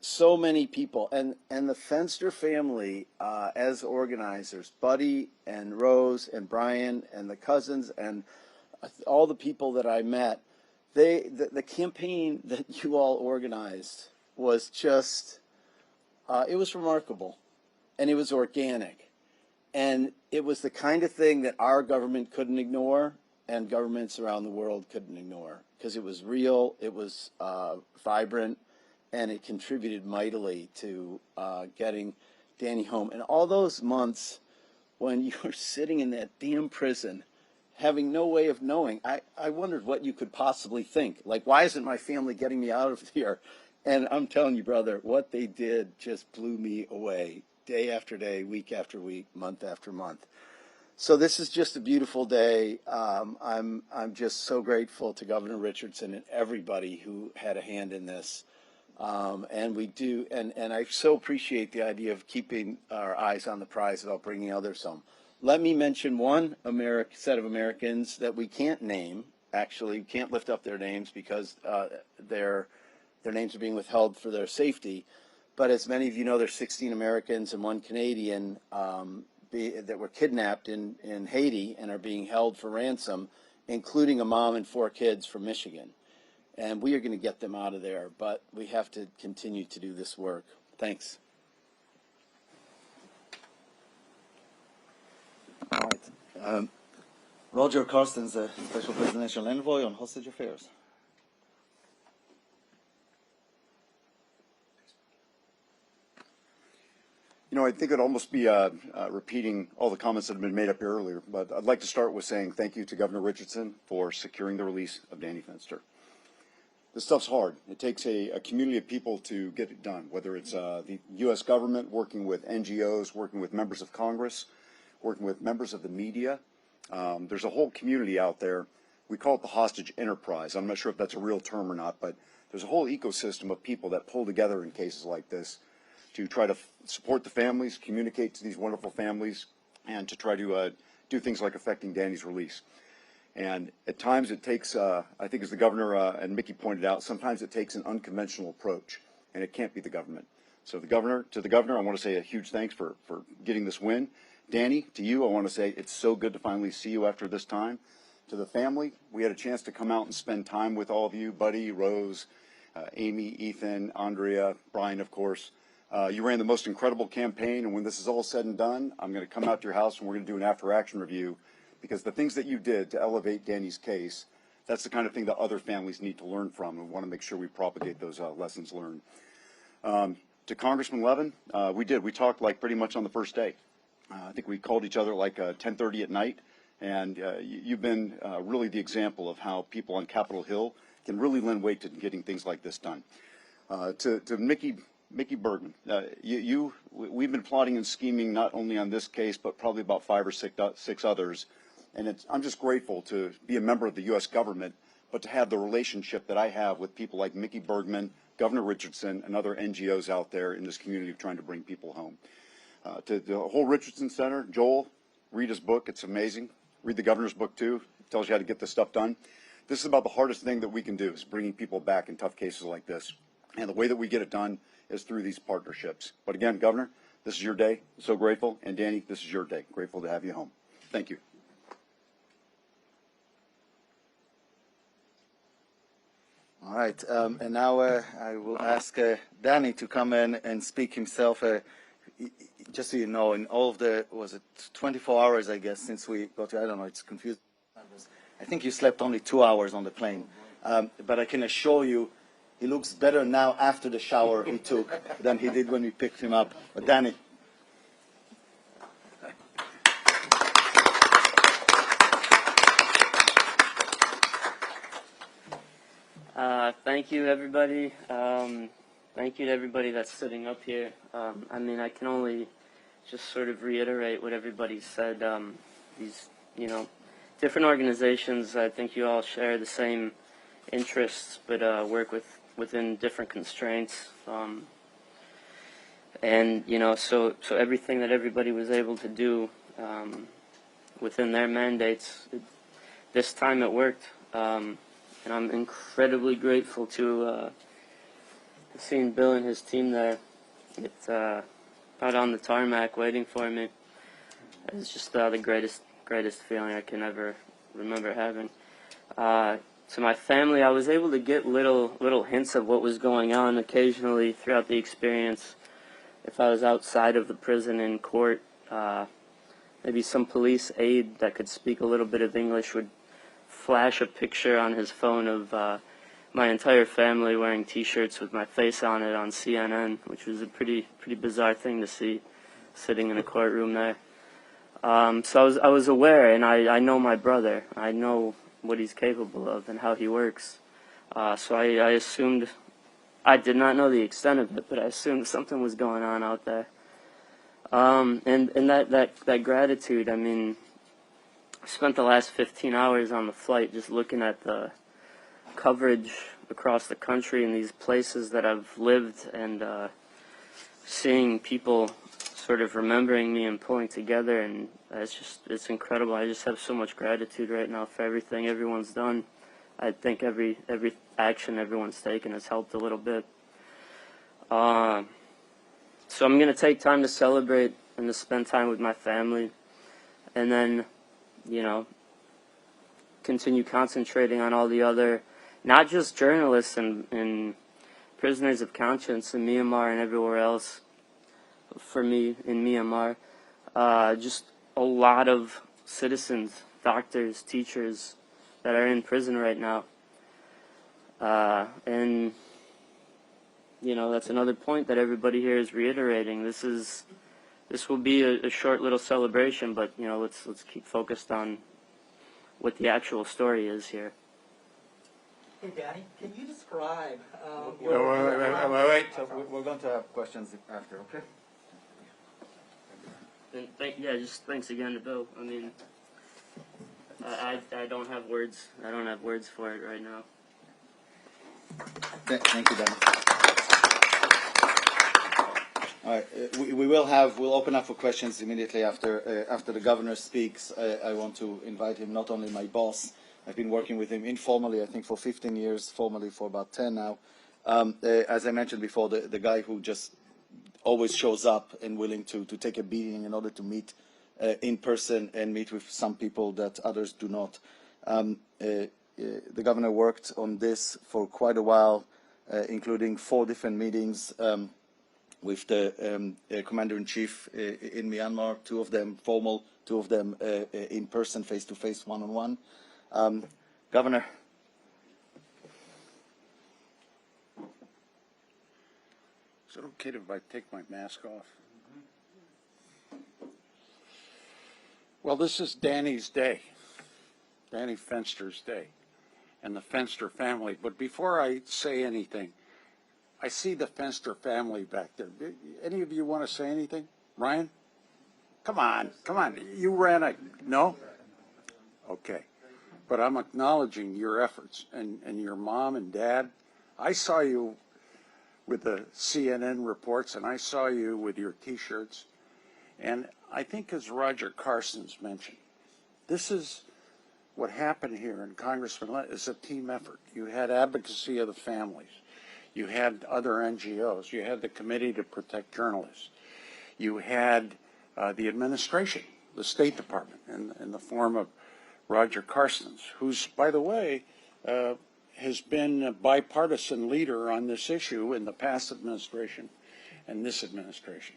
so many people. And the Fenster family as organizers, Buddy and Rose and Brian and the cousins and all the people that I met, the campaign that you all organized was just, it was remarkable, and it was organic, and it was the kind of thing that our government couldn't ignore, and governments around the world couldn't ignore, because it was real, it was vibrant, and it contributed mightily to getting Danny home. And all those months when you were sitting in that damn prison, having no way of knowing, I wondered what you could possibly think. Like, why isn't my family getting me out of here? And I'm telling you, brother, what they did just blew me away, day after day, week after week, month after month. So this is just a beautiful day. I'm just so grateful to Governor Richardson and everybody who had a hand in this. And we do, and I so appreciate the idea of keeping our eyes on the prize about bringing others home. Let me mention one set of Americans that we can't name. Actually, we can't lift up their names because their names are being withheld for their safety. But as many of you know, there's 16 Americans and 1 Canadian that were kidnapped in Haiti and are being held for ransom, including a mom and 4 kids from Michigan. And we are going to get them out of there, but we have to continue to do this work. Thanks. All right. Roger Carstens, the Special Presidential Envoy on Hostage Affairs. You know, I think it'd almost be repeating all the comments that have been made up here earlier, but I'd like to start with saying thank you to Governor Richardson for securing the release of Danny Fenster. This stuff's hard. It takes a community of people to get it done, whether it's the U.S. government working with NGOs, working with members of Congress, working with members of the media. There's a whole community out there. We call it the hostage enterprise. I'm not sure if that's a real term or not, but there's a whole ecosystem of people that pull together in cases like this to try to support the families, communicate to these wonderful families, and to try to do things like effecting Danny's release. And at times it takes, I think as the governor and Mickey pointed out, sometimes it takes an unconventional approach, and it can't be the government. So to the governor, I want to say a huge thanks for getting this win. Danny, to you, I want to say it's so good to finally see you after this time. To the family, we had a chance to come out and spend time with all of you, Buddy, Rose, Amy, Ethan, Andrea, Brian, of course. You ran the most incredible campaign, and when this is all said and done, I'm going to come out to your house and we're going to do an after-action review, because the things that you did to elevate Danny's case, that's the kind of thing that other families need to learn from, and we want to make sure we propagate those lessons learned. To Congressman Levin, we talked like pretty much on the first day. I think we called each other like 10:30 at night, and you've been really the example of how people on Capitol Hill can really lend weight to getting things like this done. To Mickey Bergman, we've been plotting and scheming not only on this case, but probably about 5 or 6 others. And I'm just grateful to be a member of the U.S. government, but to have the relationship that I have with people like Mickey Bergman, Governor Richardson, and other NGOs out there in this community trying to bring people home. To the whole Richardson Center, Joel, read his book. It's amazing. Read the governor's book, too. It tells you how to get this stuff done. This is about the hardest thing that we can do, is bringing people back in tough cases like this. And the way that we get it done is through these partnerships. But again, Governor, this is your day. So grateful. And Danny, this is your day. Grateful to have you home. Thank you. All right, and now I will ask Danny to come in and speak himself. Just so you know, in all of the, was it 24 hours, I guess, since we got to, I don't know, it's confusing. I think you slept only 2 hours on the plane. But I can assure you, he looks better now after the shower he took than he did when we picked him up. But Danny. Thank you, everybody. Thank you to everybody that's sitting up here. I mean, I can only just sort of reiterate what everybody said. These, different organizations, I think you all share the same interests, but work within different constraints. And, so everything that everybody was able to do within their mandates, this time it worked. And I'm incredibly grateful to seeing Bill and his team there. It's out on the tarmac waiting for me. It's just the greatest feeling I can ever remember having. To my family, I was able to get little hints of what was going on occasionally throughout the experience. If I was outside of the prison in court, maybe some police aide that could speak a little bit of English would flash a picture on his phone of my entire family wearing T-shirts with my face on it on CNN, which was a pretty bizarre thing to see, sitting in a courtroom there. So I was aware, and I know my brother. I know what he's capable of and how he works. So I assumed, I did not know the extent of it, but I assumed something was going on out there. And that gratitude, I mean, I spent the last 15 hours on the flight just looking at the coverage across the country in these places that I've lived, and seeing people sort of remembering me and pulling together, and it's incredible. I just have so much gratitude right now for everything everyone's done. I think every action everyone's taken has helped a little bit. So I'm going to take time to celebrate and to spend time with my family, and then continue concentrating on all the other, not just journalists and prisoners of conscience in Myanmar and everywhere else. For me, in Myanmar, just a lot of citizens, doctors, teachers that are in prison right now. And, that's another point that everybody here is reiterating. This will be a short little celebration, but let's keep focused on what the actual story is here. Hey, Danny, can you describe? Wait. We're going to have questions after, okay? And just thanks again to Bill. I mean, I don't have words. I don't have words for it right now. Thank you, Danny. All right, we'll open up for questions immediately after the governor speaks. I want to invite him, not only my boss, I've been working with him informally, I think, for 15 years, formally for about 10 now. As I mentioned before, the guy who just always shows up and willing to take a beating in order to meet in person and meet with some people that others do not. The governor worked on this for quite a while, including 4 different meetings with the commander-in-chief in Myanmar, 2 of them formal, 2 of them in person, face-to-face, one-on-one. Governor. Is it okay if I take my mask off? Well, this is Danny's day, Danny Fenster's day, and the Fenster family. But before I say anything, I see the Fenster family back there. Any of you want to say anything? Ryan? Come on, come on. You ran a, no? Okay. But I'm acknowledging your efforts and your mom and dad. I saw you with the CNN reports, and I saw you with your T-shirts. And I think, as Roger Carson's mentioned, this is what happened here in Congressman is a team effort. You had advocacy of the families. You had other NGOs. You had the Committee to Protect Journalists. You had the administration, the State Department, in the form of Roger Carson's, who's, by the way, has been a bipartisan leader on this issue in the past administration and this administration.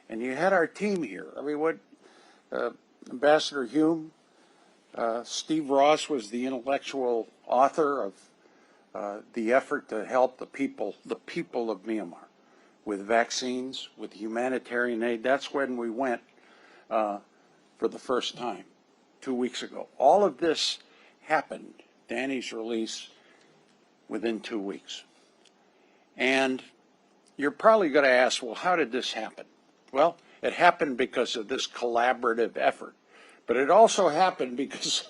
And you had our team here. I mean, what Ambassador Hume, Steve Ross was the intellectual author of the effort to help the people of Myanmar with vaccines, with humanitarian aid. That's when we went for the first time 2 weeks ago. All of this happened, Danny's release, within 2 weeks. And you're probably going to ask, well, how did this happen? Well, it happened because of this collaborative effort. But it also happened because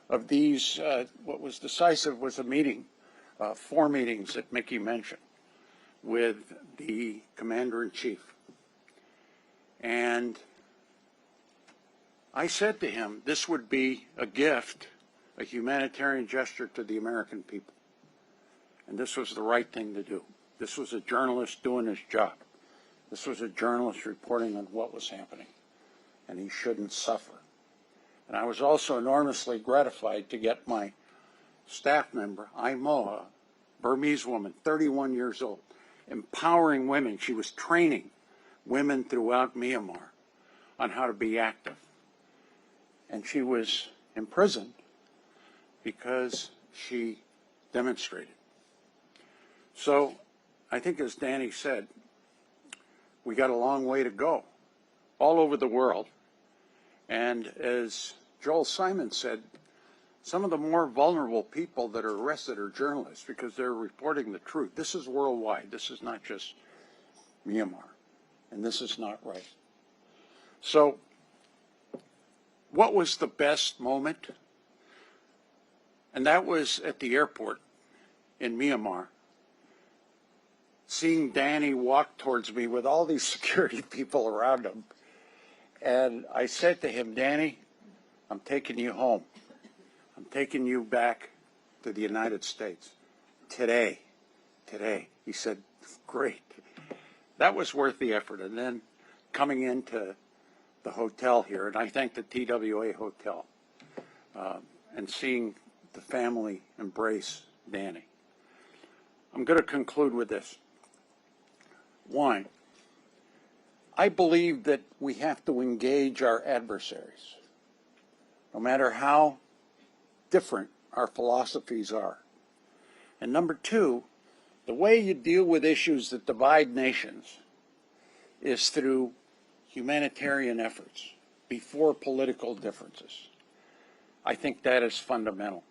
of these, what was decisive was a meeting, 4 meetings that Mickey mentioned with the commander-in-chief. And I said to him, this would be a gift, a humanitarian gesture to the American people. And this was the right thing to do. This was a journalist doing his job. This was a journalist reporting on what was happening. And he shouldn't suffer. And I was also enormously gratified to get my staff member, Aimo, a Burmese woman, 31 years old, empowering women. She was training women throughout Myanmar on how to be active. And she was imprisoned because she demonstrated. So I think, as Danny said, we got a long way to go all over the world. And as Joel Simon said, some of the more vulnerable people that are arrested are journalists because they're reporting the truth. This is worldwide. This is not just Myanmar. And this is not right. So what was the best moment? And that was at the airport in Myanmar, seeing Danny walk towards me with all these security people around him. And I said to him, Danny, I'm taking you home. I'm taking you back to the United States today. Today. He said, great. That was worth the effort. And then coming into the hotel here, and I thank the TWA Hotel, and seeing the family embrace Danny. I'm going to conclude with this. One, I believe that we have to engage our adversaries, no matter how different our philosophies are. And number two, the way you deal with issues that divide nations is through humanitarian efforts before political differences. I think that is fundamental.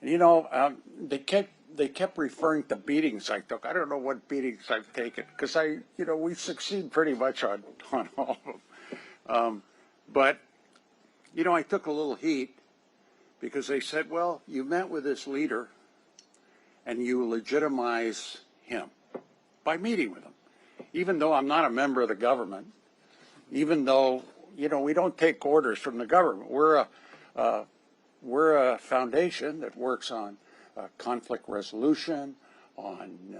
And you know, they kept referring to beatings I took. I don't know what beatings I've taken because we succeed pretty much on all of them. But, you know, I took a little heat because they said, well, you met with this leader and you legitimize him by meeting with him. Even though I'm not a member of the government, even though, you know, we don't take orders from the government. We're a we're a foundation that works on conflict resolution, on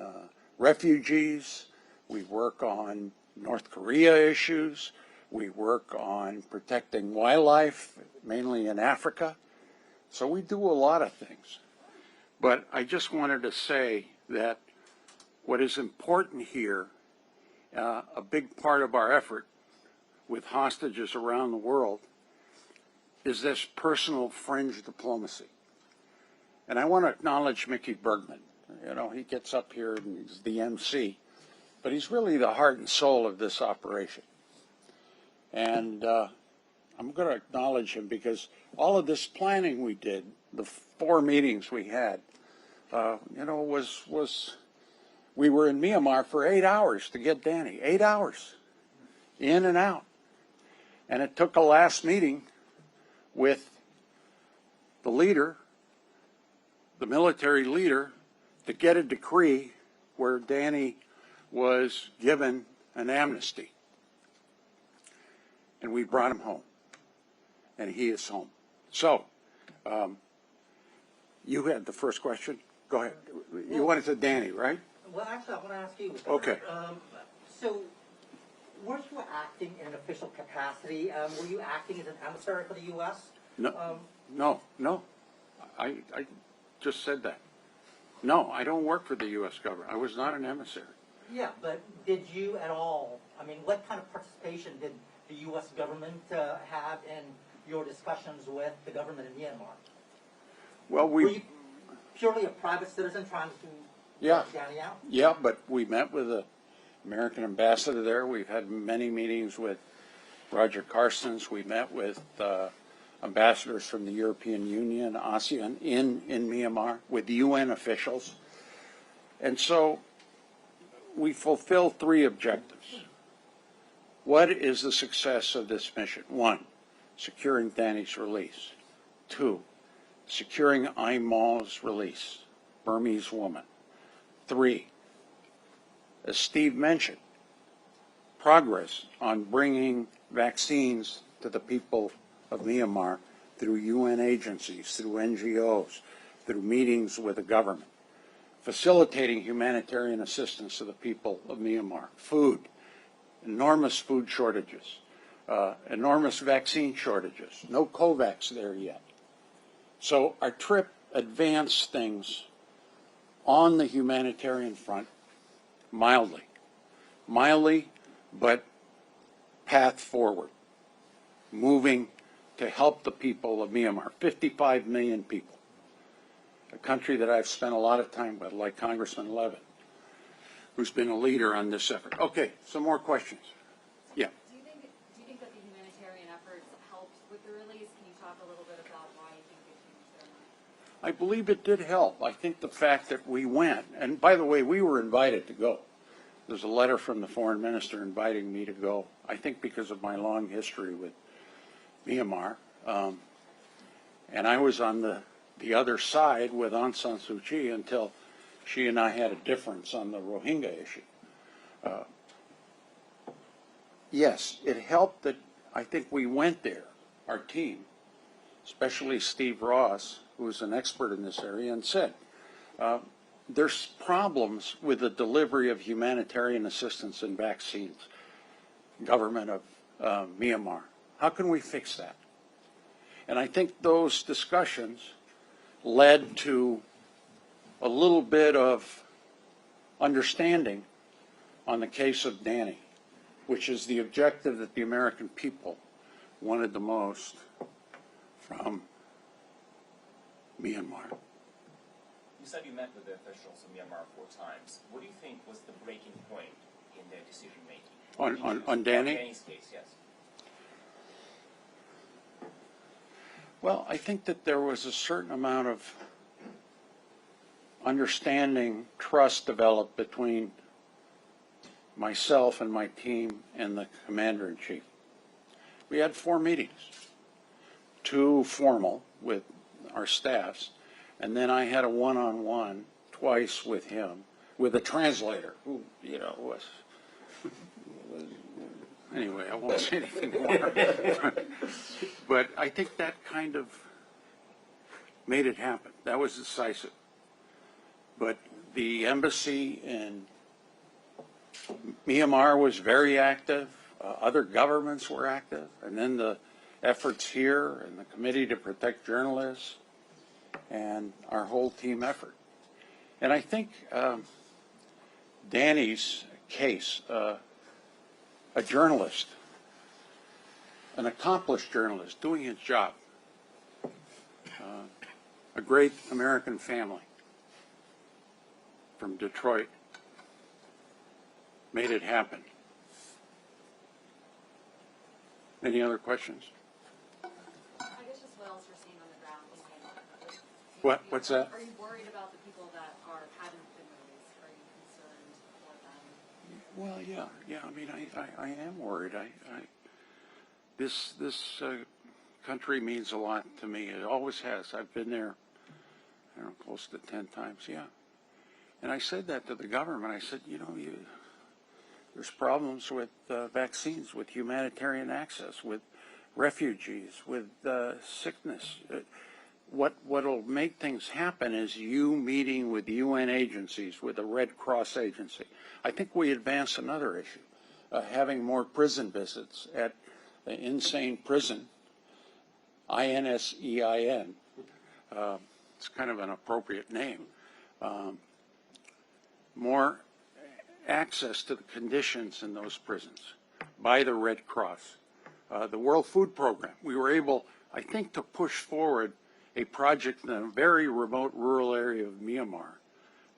refugees. We work on North Korea issues. We work on protecting wildlife, mainly in Africa. So we do a lot of things. But I just wanted to say that what is important here, a big part of our effort with hostages around the world, is this personal fringe diplomacy. And I want to acknowledge Mickey Bergman. You know, he gets up here and he's the MC, but he's really the heart and soul of this operation. And I'm going to acknowledge him because all of this planning we did, the 4 meetings we had, you know, we were in Myanmar for 8 hours to get Danny, 8 hours, in and out. And it took a last meeting with the leader, the military leader, to get a decree where Danny was given an amnesty. And we brought him home. And he is home. So, you had the first question. Go ahead. You wanted to Danny, right? Well, actually, I want to ask you. Okay. So, weren't you acting in an official capacity? Were you acting as an emissary for the U.S.? No, no. I just said that. No, I don't work for the U.S. government. I was not an emissary. Yeah, but did you at all, I mean, what kind of participation did the U.S. government have in your discussions with the government in Myanmar? Well, were you purely a private citizen trying to get Danny out? Yeah, but we met with the American ambassador there. We've had many meetings with Roger Carstens. We met with ambassadors from the European Union, ASEAN, in Myanmar, with UN officials. And so we fulfill 3 objectives. What is the success of this mission? 1, securing Danny's release. 2, securing Aimaw's release, Burmese woman. 3, as Steve mentioned, progress on bringing vaccines to the people of Myanmar through UN agencies, through NGOs, through meetings with the government, facilitating humanitarian assistance to the people of Myanmar, food, enormous food shortages, enormous vaccine shortages, no COVAX there yet. So our trip advanced things on the humanitarian front mildly, but path forward, moving to help the people of Myanmar, 55 million people, a country that I've spent a lot of time with, like Congressman Levin, who's been a leader on this effort. Okay, some more questions. Yeah. Do you think that the humanitarian efforts helped with the release? Can you talk a little bit about why you think they changed their mind? I believe it did help. I think the fact that we went, and by the way, we were invited to go. There's a letter from the foreign minister inviting me to go, I think because of my long history with Myanmar. And I was on the other side with Aung San Suu Kyi until she and I had a difference on the Rohingya issue. Yes, it helped that I think we went there, our team, especially Steve Ross, who is an expert in this area, and said, there's problems with the delivery of humanitarian assistance and vaccines, government of Myanmar. How can we fix that? And I think those discussions led to a little bit of understanding on the case of Danny, which is the objective that the American people wanted the most from Myanmar. You said you met with the officials in Myanmar 4 times. What do you think was the breaking point in their decision making? On Danny? On Danny's case, yes. Well, I think that there was a certain amount of understanding, trust developed between myself and my team and the commander-in-chief. We had 4 meetings, 2 formal with our staffs, and then I had a one-on-one twice with him, with a translator who, you know, was anyway, I won't say anything more. But I think that kind of made it happen. That was decisive. But the embassy in Myanmar was very active. Other governments were active. And then the efforts here and the Committee to Protect Journalists and our whole team effort. And I think Danny's case, a journalist, an accomplished journalist doing his job, a great American family from Detroit, made it happen. Any other questions? I guess just what else you're seeing on the ground in Myanmar. What's that? Are you worried about the people that haven't been released? Are you concerned for them? Well, yeah. I mean, I am worried. This country means a lot to me. It always has. I've been there, I don't know, close to 10 times. Yeah. And I said that to the government. I said, there's problems with vaccines, with humanitarian access, with refugees, with sickness. What'll make things happen is you meeting with UN agencies, with the Red Cross agency. I think we advance another issue, having more prison visits at the insane prison, INSEIN. It's kind of an appropriate name. More access to the conditions in those prisons by the Red Cross. The World Food Program, we were able, I think, to push forward a project in a very remote rural area of Myanmar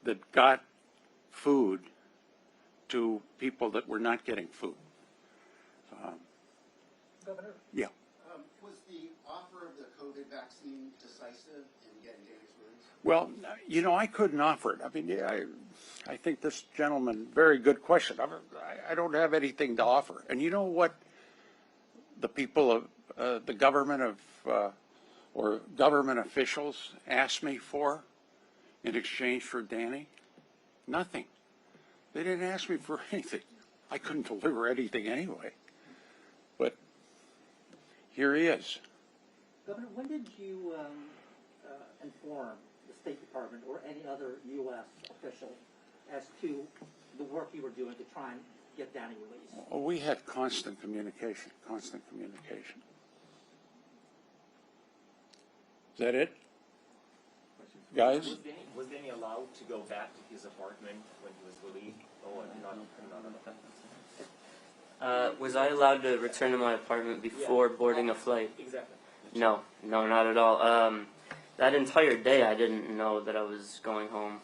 that got food to people that were not getting food. Governor? Yeah. Was the offer of the COVID vaccine decisive in getting Danny's release? Well, I couldn't offer it. I mean, I think this gentleman, very good question. I don't have anything to offer. And you know what the people of the government of, or government officials asked me for in exchange for Danny? Nothing. They didn't ask me for anything. I couldn't deliver anything anyway. But here he is. Governor, when did you inform the State Department or any other U.S. official as to the work you were doing to try and get Danny released? Well, we had constant communication, constant communication. Is that it? Guys? Was Danny allowed to go back to his apartment when he was released? Oh, not. Was I allowed to return to my apartment before boarding a flight? Exactly. No, not at all. That entire day I didn't know that I was going home.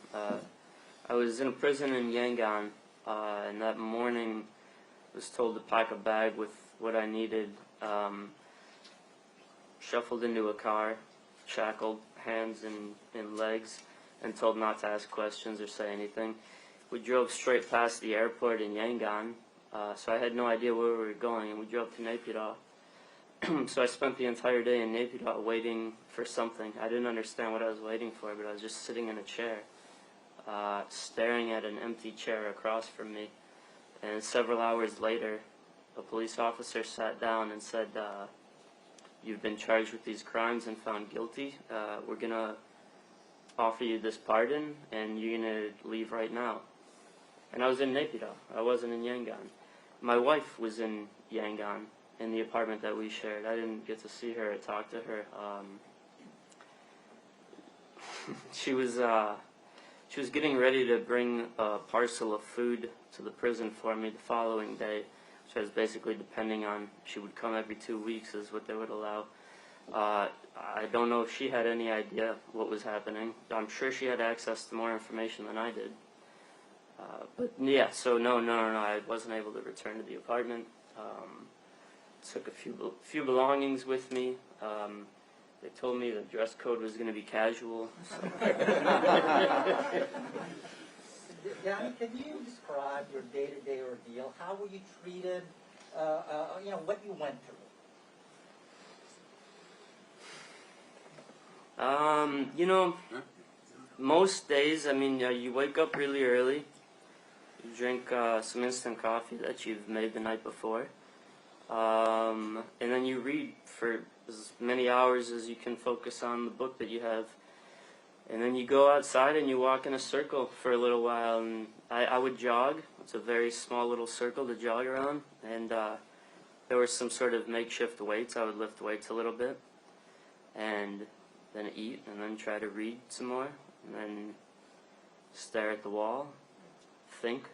I was in a prison in Yangon, and that morning I was told to pack a bag with what I needed, shuffled into a car, shackled hands and legs, and told not to ask questions or say anything. We drove straight past the airport in Yangon, so I had no idea where we were going, and we drove to Naypyidaw. So I spent the entire day in Naypyidaw waiting for something. I didn't understand what I was waiting for, but I was just sitting in a chair, staring at an empty chair across from me. And several hours later, a police officer sat down and said, "You've been charged with these crimes and found guilty. We're going to offer you this pardon, and you're going to leave right now." And I was in Naypyidaw. I wasn't in Yangon. My wife was in Yangon, in the apartment that we shared. I didn't get to see her or talk to her. She was getting ready to bring a parcel of food to the prison for me the following day, which I was basically depending on. She would come every 2 weeks is what they would allow. I don't know if she had any idea what was happening. I'm sure she had access to more information than I did. But yeah, so no, I wasn't able to return to the apartment. Took a few belongings with me. They told me the dress code was going to be casual. So. Danny, can you describe your day-to-day ordeal? How were you treated? What you went through? Most days, you wake up really early. You drink some instant coffee that you've made the night before. And then you read for as many hours as you can focus on the book that you have. And then you go outside and you walk in a circle for a little while. And I would jog. It's a very small little circle to jog around. And there were some sort of makeshift weights. I would lift weights a little bit. And then eat, and then try to read some more. And then stare at the wall. Think.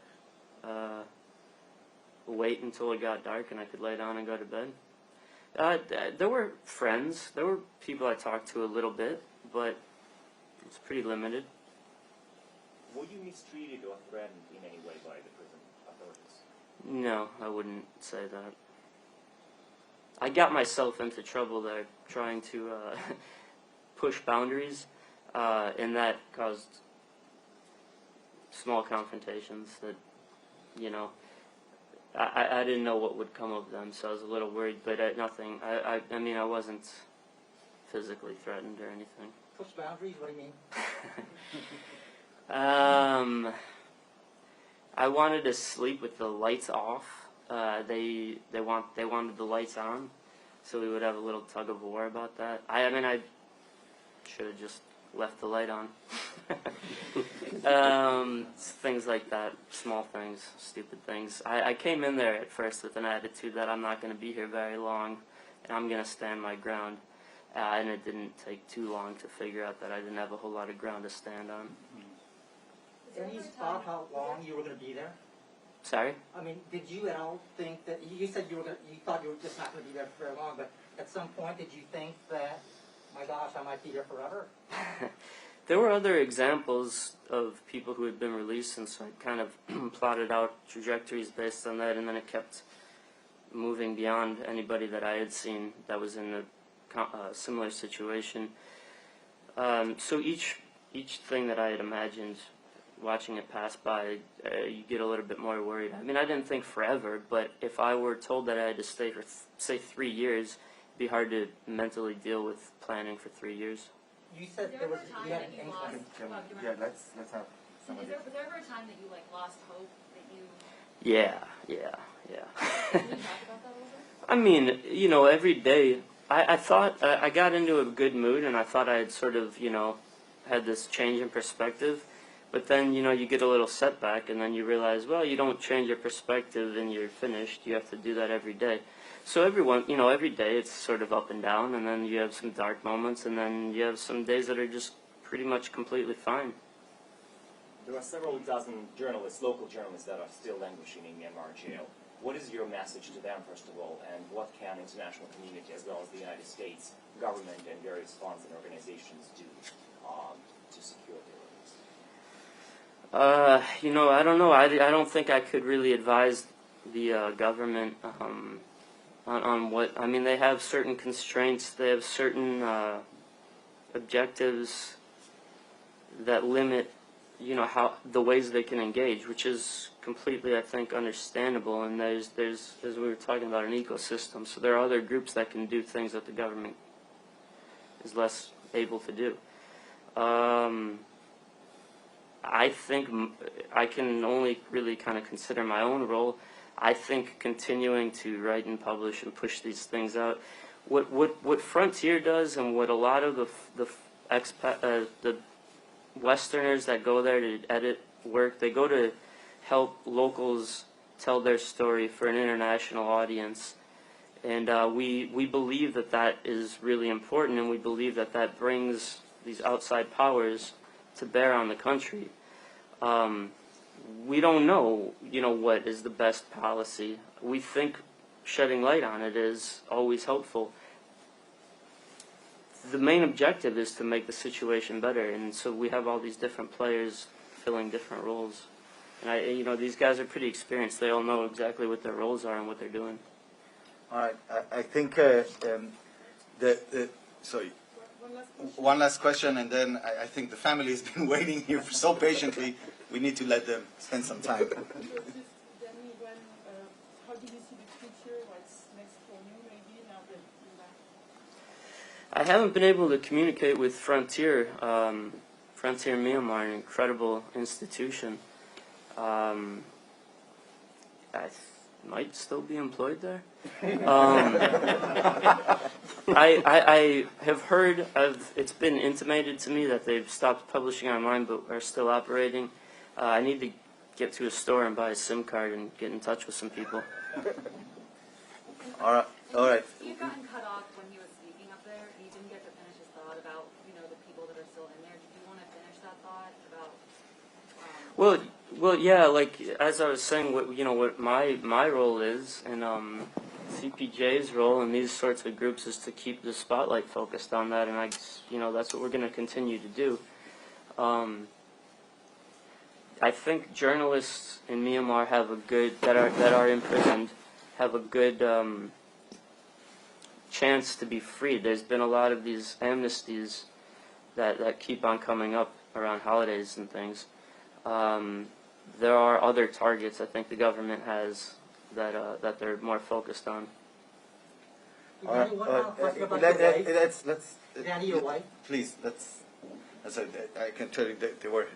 Wait until it got dark and I could lay down and go to bed. There were friends. There were people I talked to a little bit, but it's pretty limited. Were you mistreated or threatened in any way by the prison authorities? No, I wouldn't say that. I got myself into trouble there trying to push boundaries, and that caused small confrontations that, you know, I didn't know what would come of them, so I was a little worried, but nothing. I mean, I wasn't physically threatened or anything. Push boundaries? What do you mean? I wanted to sleep with the lights off. They wanted the lights on, so we would have a little tug of war about that. I mean, I should have just left the light on. Things like that, small things, stupid things. I came in there at first with an attitude that I'm not going to be here very long, and I'm going to stand my ground. And it didn't take too long to figure out that I didn't have a whole lot of ground to stand on. Any thought how long you were going to be there? Sorry? I mean, did you at all think that, you said you thought you were just not going to be there for very long, but at some point did you think that, my gosh, I might be there forever? There were other examples of people who had been released, and so I kind of plotted out trajectories based on that, and then it kept moving beyond anybody that I had seen that was in a similar situation. So each thing that I had imagined, watching it pass by, you get a little bit more worried. I mean, I didn't think forever, but if I were told that I had to stay for, say, 3 years, it'd be hard to mentally deal with planning for 3 years. You said there was, you had an inkling. Yeah, let's have some of Was there ever a time that you like lost hope that you? Yeah. Can you talk about that a little bit? I mean, you know, every day, I thought, I got into a good mood, and I thought I had sort of, you know, had this change in perspective. But then, you know, you get a little setback, and then you realize, well, you don't change your perspective and you're finished. You have to do that every day. So every day it's sort of up and down, and then you have some dark moments, and then you have some days that are just pretty much completely fine. There are several dozen journalists, local journalists, that are still languishing in Myanmar jail. What is your message to them, first of all, and what can international community, as well as the United States government and various funds and organizations do to secure their release? You know, I don't know. I don't think I could really advise the government on what, I mean, they have certain constraints, they have certain objectives that limit, you know, how the ways they can engage, which is completely, I think, understandable. And there's as we were talking about, an ecosystem. So there are other groups that can do things that the government is less able to do. I think I can only really kind of consider my own role. I think continuing to write and publish and push these things out, what Frontier does, and what a lot of the Westerners that go there to edit work, they go to help locals tell their story for an international audience, and we believe that is really important, and we believe that brings these outside powers to bear on the country. We don't know, you know, what is the best policy. We think shedding light on it is always helpful. The main objective is to make the situation better, and so we have all these different players filling different roles. And you know, these guys are pretty experienced. They all know exactly what their roles are and what they're doing. All right, I think sorry. One last question, and then I think the family has been waiting here so patiently. We need to let them spend some time. Danny, how do you see the future? What's next for you, maybe, now that you're back? I haven't been able to communicate with Frontier. Frontier Myanmar, an incredible institution. might still be employed there. I have heard it's been intimated to me that they've stopped publishing online but are still operating. I need to get to a store and buy a SIM card and get in touch with some people. All right. All right. You've gotten cut off when he was speaking up there. You didn't get to finish his thought about, the people that are still in there. Did you want to finish that thought about? Well, yeah. Like as I was saying, what my role is, and CPJ's role in these sorts of groups is to keep the spotlight focused on that, and that's what we're going to continue to do. I think journalists in Myanmar have a good that are imprisoned have a good chance to be freed. There's been a lot of these amnesties that keep on coming up around holidays and things. There are other targets I think the government has that they're more focused on. Danny, one question about your wife. Danny, your wife? Please, as I can tell you,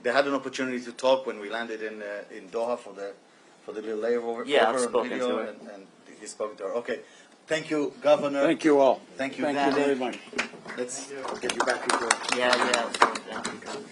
they had an opportunity to talk when we landed in Doha for the little layover. Yeah, I've spoken video, to her. and he spoke to her. Okay, thank you, Governor. Thank you all. Thank you, Thank Danny. you very much. Let's get you back into it. Yeah.